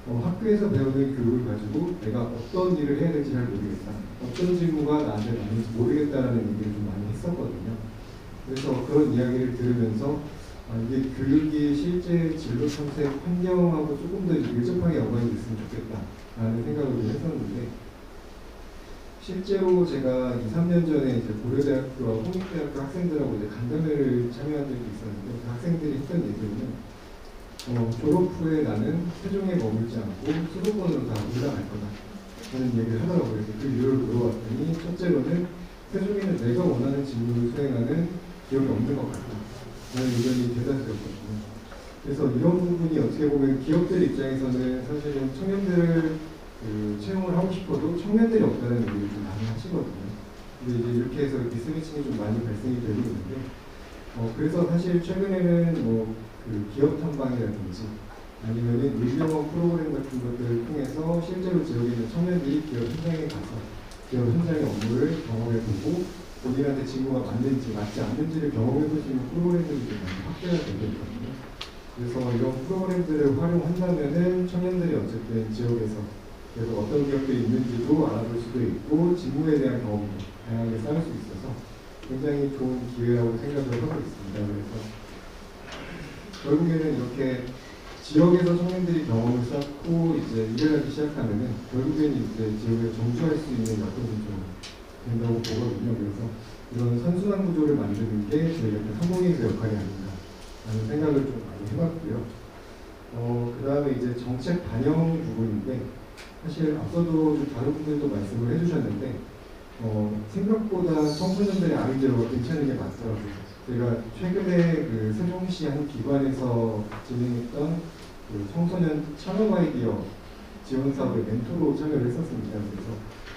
학교에서 배우는 교육을 가지고 내가 어떤 일을 해야 될지 잘 모르겠다. 어떤 직무가 나한테 맞는지 모르겠다라는 얘기를 좀 많이 했었거든요. 그래서 그런 이야기를 들으면서 이게 교육이 실제 진로 탐색 환경하고 조금 더 밀접하게 연관이 됐으면 좋겠다라는 생각을 좀 했었는데, 실제로 제가 2, 3년 전에 이제 고려대학교와 홍익대학교 학생들하고 이제 간담회를 참여한 적이 있었는데, 그 학생들이 했던 얘기는 졸업 후에 나는 세종에 머물지 않고 수도권으로 다 올라갈 거다 라는 얘기를 하더라고요. 그래서 그 이유를 물어봤더니, 첫째로는 세종에는 내가 원하는 직무를 수행하는 기업이 없는 것 같다 라는 의견이 대다수였거든요. 그래서 이런 부분이 어떻게 보면 기업들 입장에서는 사실은 청년들을 채용을 하고 싶어도 청년들이 없다는 얘기를 좀 많이 하시거든요. 근데 이제 이렇게 해서 미스매칭이 좀 많이 발생이 되고 있는데, 그래서 사실 최근에는 그 기업 탐방이라든지 아니면은 일병원 프로그램 같은 것들을 통해서 실제로 지역에 있는 청년들이 기업 현장에 가서 기업 현장의 업무를 경험해보고 본인한테 직무가 맞는지 맞지 않는지를 경험해볼 수 있는 프로그램들이 좀 많이 확대가 되고 있거든요. 그래서 이런 프로그램들을 활용한다면은 청년들이 어쨌든 지역에서 계속 어떤 기업들이 있는지도 알아볼 수도 있고 직무에 대한 경험도 다양하게 쌓을 수 있어서 굉장히 좋은 기회라고 생각을 하고 있습니다. 그래서 결국에는 이렇게 지역에서 청년들이 경험을 쌓고 이제 일을 하기 시작하면은 결국에는 이제 지역에 정주할 수 있는 여건이 좀 된다고 보거든요. 그래서 이런 선순환 구조를 만드는 게 저희가 상공회의소 역할이 아닌가라는 생각을 좀 많이 해봤고요. 그 다음에 이제 정책 반영 부분인데, 사실 앞서도 좀 다른 분들도 말씀을 해주셨는데 생각보다 청소년들의 아이디어가 괜찮은 게 많더라고요. 제가 최근에 그 세종시 한 기관에서 진행했던 그 청소년 창업 아이디어 지원 사업에 멘토로 참여를 했었습니다. 그래서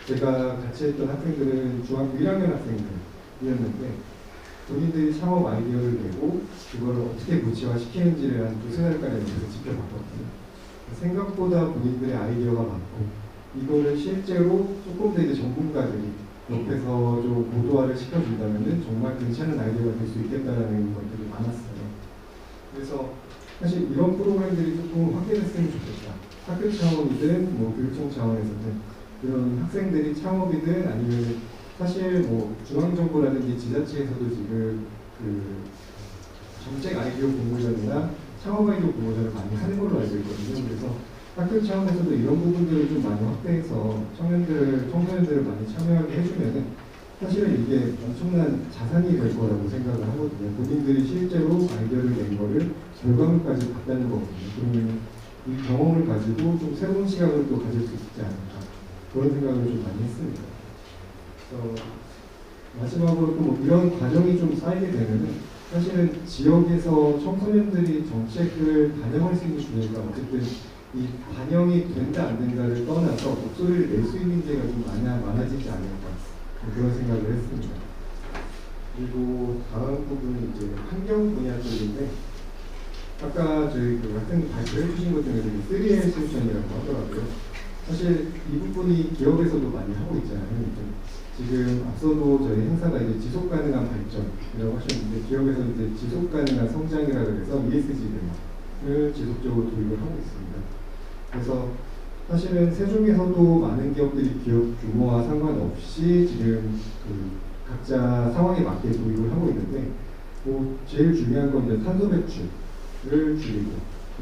제가 같이 했던 학생들은 중학교 1학년 학생들이었는데 본인들이 창업 아이디어를 내고 그걸 어떻게 구체화시키는지를 한 2~3달까지 계속 지켜봤거든요. 생각보다 본인들의 아이디어가 많고 이거를 실제로 조금 더 이제 전문가들이 옆에서 좀 고도화를 시켜준다면 정말 괜찮은 아이디어가 될 수 있겠다라는 것들이 많았어요. 그래서 사실 이런 프로그램들이 조금 확대됐으면 좋겠다. 학교 차원이든 교육청 차원에서든 이런 학생들이 창업이든 아니면 사실 중앙정부라든지 지자체에서도 지금 그 정책 아이디어 공모전이나 창업 아이디어 공모전을 많이 하는 걸로 알고 있거든요. 그래서 학교 차원에서도 이런 부분들을 좀 많이 확대해서 청소년들을 많이 참여하게 해주면은 사실은 이게 엄청난 자산이 될 거라고 생각을 하거든요. 본인들이 실제로 아이디어를 낸 거를 결과물까지 봤다는 거거든요. 그러면 이 경험을 가지고 좀 새로운 시각을 또 가질 수 있지 않을까 그런 생각을 좀 많이 했습니다. 그래서 마지막으로 또 이런 과정이 좀 쌓이게 되면은 사실은 지역에서 청소년들이 정책을 반영할 수 있는 기회가 어쨌든 이 반영이 된다 안 된다를 떠나서 목소리를 낼 수 있는 기회가 좀 많아지지 않을까 그런 생각을 했습니다. 그리고 다음 부분은 이제 환경 분야 쪽인데 아까 저희 그 학생 발표해 주신 것 중에 3L 솔루션이라고 하더라고요. 사실 이 부분이 기업에서도 많이 하고 있잖아요. 지금 앞서도 저희 행사가 이제 지속 가능한 발전이라고 하셨는데 기업에서 이제 지속 가능한 성장이라 그래서 ESG를 지속적으로 도입을 하고 있습니다. 그래서 사실은 세종에서도 많은 기업들이 기업 규모와 상관없이 지금 그 각자 상황에 맞게 도입을 하고 있는데 뭐 제일 중요한 건 이제 탄소 배출을 줄이고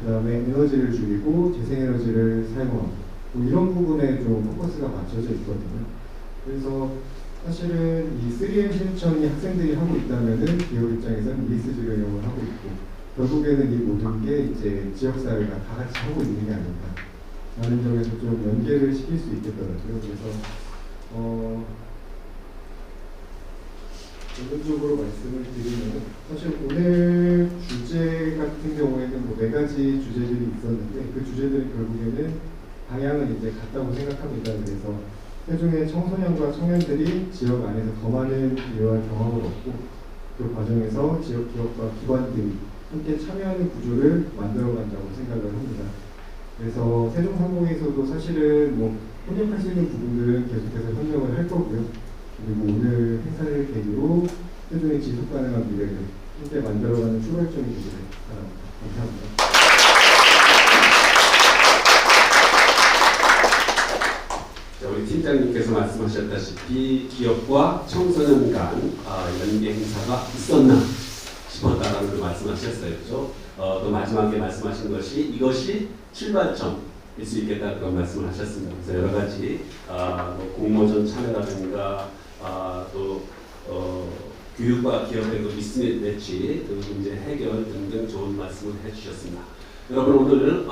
그 다음에 에너지를 줄이고 재생에너지를 사용하고 뭐 이런 부분에 좀 포커스가 맞춰져 있거든요. 그래서 사실은 이 3M 실천이 학생들이 하고 있다면은 기업 입장에서는 ESG를 이용을 하고 있고 결국에는 이 모든 게 이제 지역사회가 다 같이 하고 있는 게 아닌가 라는 점에서 좀 연계를 시킬 수 있겠더라고요. 그래서 본론적으로 말씀을 드리면 사실 오늘 주제 같은 경우에는 뭐 4가지 주제들이 있었는데 그 주제들은 결국에는 방향은 이제 같다고 생각합니다. 그래서 세종의 청소년과 청년들이 지역 안에서 더 많은 이러한 경험을 얻고 그 과정에서 지역 기업과 기관들이 함께 참여하는 구조를 만들어간다고 생각을 합니다. 그래서 세종상공에서도 사실은 뭐 협력할 수 있는 부분들은 계속해서 협력을 할 거고요. 그리고 오늘 행사를 계기로 세종의 지속 가능한 미래를 함께 만들어가는 출발점이 되기를 바랍니다. 감사합니다. 자, 우리 팀장님께서 말씀하셨다시피 기업과 청소년 간 연계 행사가 있었나 싶었다라는 걸 말씀하셨어요. 그렇죠? 또 마지막에 말씀하신 것이 이것이 출발점일 수 있겠다 그런 말씀을 하셨습니다. 그래서 여러 가지 뭐 공모전 참여라든가 또 교육과 기업의 그 미스매치 그 문제 해결 등등 좋은 말씀을 해주셨습니다. 여러분 오늘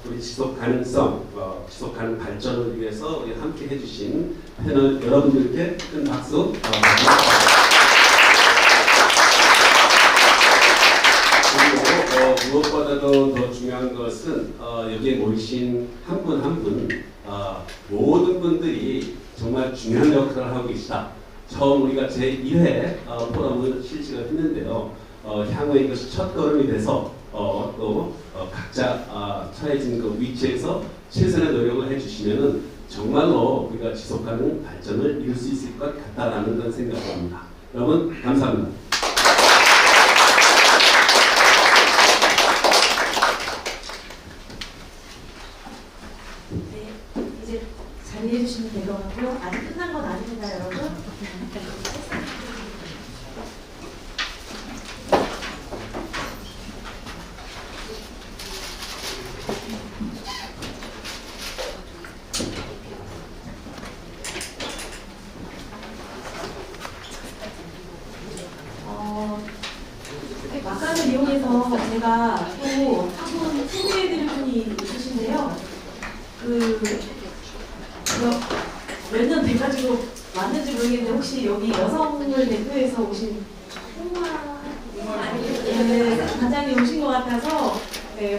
우리 지속 가능성, 지속 가능 발전을 위해서 우리 함께 해주신 패널 여러분들께 큰 박수 부탁드립니다. 그리고 무엇보다도 더 중요한 것은 여기에 모이신 한 분 한 분 모든 분들이 정말 중요한 역할을 하고 계시다. 처음 우리가 제1회 포럼을 실시를 했는데요. 향후에 이것이 첫 걸음이 돼서 또 각자 처해진 그 위치에서 최선의 노력을 해주시면은 정말로 우리가 지속가능 발전을 이룰 수 있을 것 같다라는 그런 생각을 합니다. 여러분 감사합니다. 네, 이제 자리해 주시면 될 것 같고요. 아직 끝난 건 아닙니다, 여러분. 막간을 이용해서 제가 또 한 분 소개해드릴 분이 있으신데요. 몇 년 돼가지고 왔는지 모르겠는데 혹시 여기 여성을 대표해서 오신 홍마 단장님 오신 것 같아서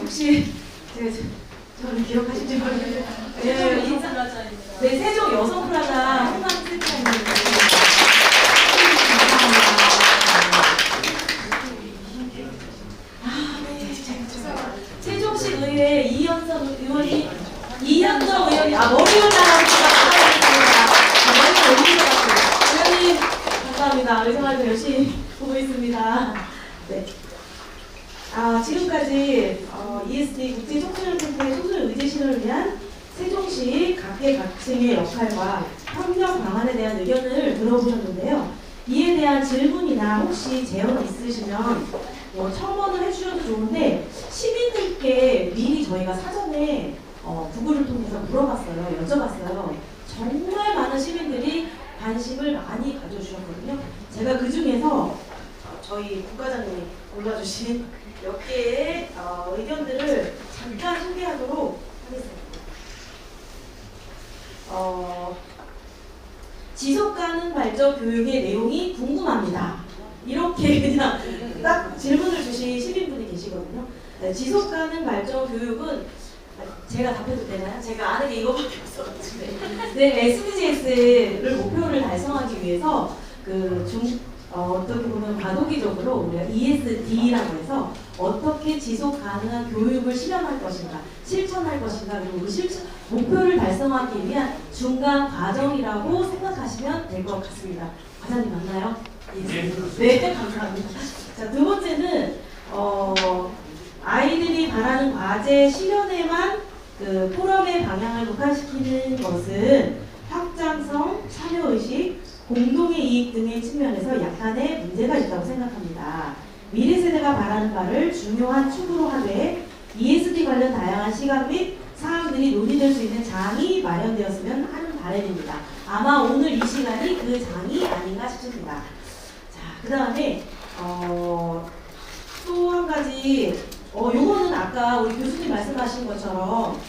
혹시 저를 기억하실지 모르겠는데 세종 여성 프라자 홍마 센터입니다. 세종시 의회 이현정 의원이 머리를 따라하셨습니다. 머리가 올린 것 같아요. 의원님 감사합니다. 의성활동 열심히 보고 있습니다. 네. 지금까지 ESD 국제 청소년 센터의 청소년 의제 실현을 위한 세종시 각계각층의 역할과 협력 방안에 대한 의견을 들어보셨는데요. 이에 대한 질문이나 혹시 제언 있으시면 첨언을 해주셔도 좋은데 시민들께 미리 저희가 사전에 구글을 통해서 물어봤어요. 여쭤봤어요. 정말 많은 시민들이 관심을 많이 가져주셨거든요. 제가 그 중에서 저희 국과장님이 올려주신 몇 개의 의견들을 잠깐 소개하도록 하겠습니다. 지속가능 발전 교육의 내용이 궁금합니다. 이렇게 그냥 딱 질문을 주신 시민분이 계시거든요. 네, 지속가능 발전 교육은 제가 답해도 되나요? 제가 아는 게 이거밖에 없어가지고. 네, SDGs를 목표를 달성하기 위해서 어떻게 보면 과도기적으로 우리가 ESD라고 해서 어떻게 지속 가능한 교육을 실현할 것인가, 실천할 것인가, 그리고 그 목표를 달성하기 위한 중간 과정이라고 생각하시면 될 것 같습니다. 과장님 맞나요? 네, 감사합니다. 자, 두 번째는 아이들이 바라는 과제 실현에만 그 포럼의 방향을 독화시키는 것은 확장성, 참여의식, 공동의 이익 등의 측면에서 약간의 문제가 있다고 생각합니다. 미래 세대가 바라는 바를 중요한 축으로 하되 ESD 관련 다양한 시각 및 사항들이 논의될 수 있는 장이 마련되었으면 하는 바람입니다. 아마 오늘 이 시간이 그 장이 아닌가 싶습니다. 자, 그 다음에 또 한 가지 요거는 아까 우리 교수님 말씀하신 것처럼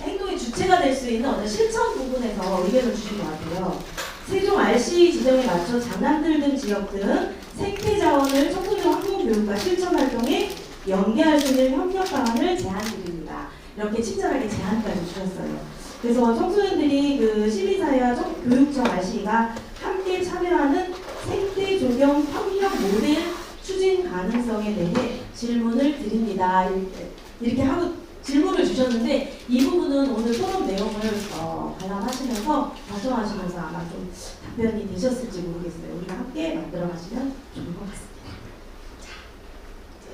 행동의 주체가 될 수 있는 어떤 실천 부분에서 의견을 주신 것 같아요. 세종 RC 지정에 맞춰 장남들 등 지역 등 생태 자원을 청소년 환경 교육과 실천 활동에 연계할 수 있는 협력 방안을 제안드립니다. 이렇게 친절하게 제안까지 주셨어요. 그래서 청소년들이 그 시민사회와 교육청 RC가 함께 참여하는 생태 조경 협력 모델 추진 가능성에 대해 질문을 드립니다. 이렇게 하고 질문을 주셨는데 이 부분은 오늘 토론 내용을 관람하시면서 과정하시면서 아마 좀 답변이 되셨을지 모르겠어요. 우리가 함께 만들어 가시면 좋을 것 같습니다. 자,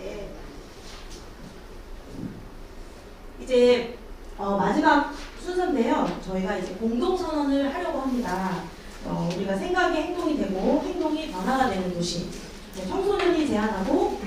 이제 마지막 순서인데요. 저희가 이제 공동선언을 하려고 합니다. 우리가 생각이 행동이 되고 행동이 변화가 되는 도시. 청소년이 제안하고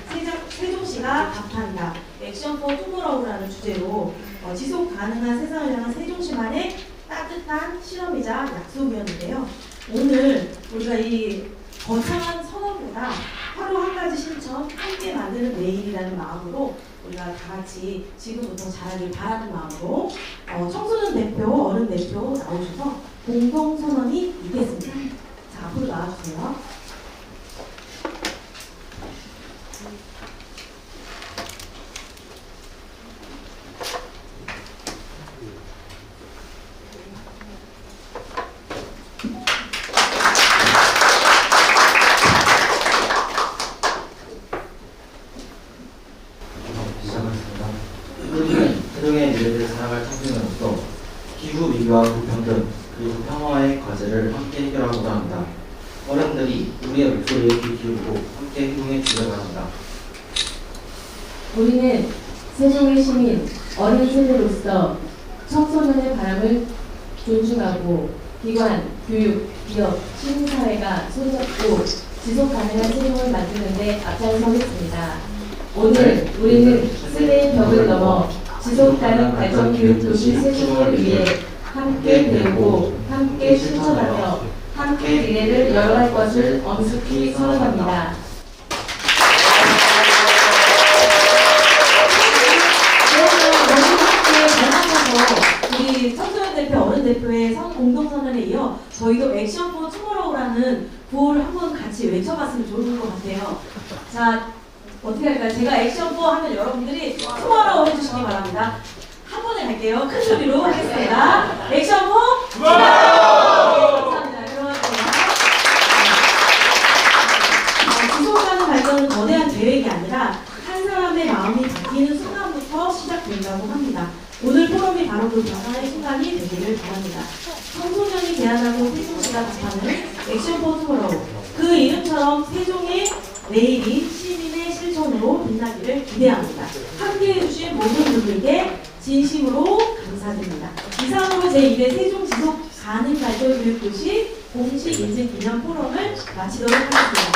세종시가 답한다. 액션 포 투모로우라는 주제로 지속 가능한 세상을 향한 세종시만의 따뜻한 실험이자 약속이었는데요. 오늘 우리가 이 거창한 선언보다 하루 한 가지 실천 함께 만드는 내일이라는 마음으로 우리가 다 같이 지금부터 잘하길 바라는 마음으로 청소년 대표, 어른 대표 나오셔서 공동선언이 있겠습니다. 자, 앞으로 나와주세요. 세종의 미래를 살아갈 청소년으로서 기후 위기와 불평등 그리고 평화의 과제를 함께 해결하고자 합니다. 어른들이 우리의 목소리에 귀 기울이고 함께 행동해 주길 바랍니다. 우리는 세종의 시민, 어린 세대로서 청소년의 바람을 존중하고 기관, 교육, 기업, 시민사회가 손잡고 지속 가능한 세종을 만드는 데 앞장서겠습니다. 오늘 우리는 쓰레기 벽을 넘어 지속 가능 발전 교육 도시 세종을 위해 함께 배우고 함께 실천하며 함께 미래를 열어갈 것을 엄숙히 선언합니다. 우리 청소년 대표, 어른 대표의 공동선언에 이어 저희도 액션 포 투모로우라는 구호를 한번 같이 외쳐봤으면 좋을 것 같아요. 자, 어떻게 할까요? 제가 액션 포 하면 여러분들이 투모로우 해주시기 바랍니다. 한 번에 갈게요. 큰 소리로 하겠습니다. 액션 포 투모로우! 감사합니다. 그러면 지속가능 발전은 거대한 계획이 아니라 한 사람의 마음이 바뀌는 순간부터 시작된다고 합니다. 오늘 포럼이 바로 그 변화의 순간이 되기를 바랍니다. 청소년이 제안하고 세종시가 답하는 액션 포 투모로우. 그 이름처럼 세종의 내일이 시민의 실천으로 빛나기를 기대합니다. 함께해 주신 모든 분들께 진심으로 감사드립니다. 이상으로 제2회 세종 지속 가능 발전 교육도시 공식 인증 기념 포럼을 마치도록 하겠습니다.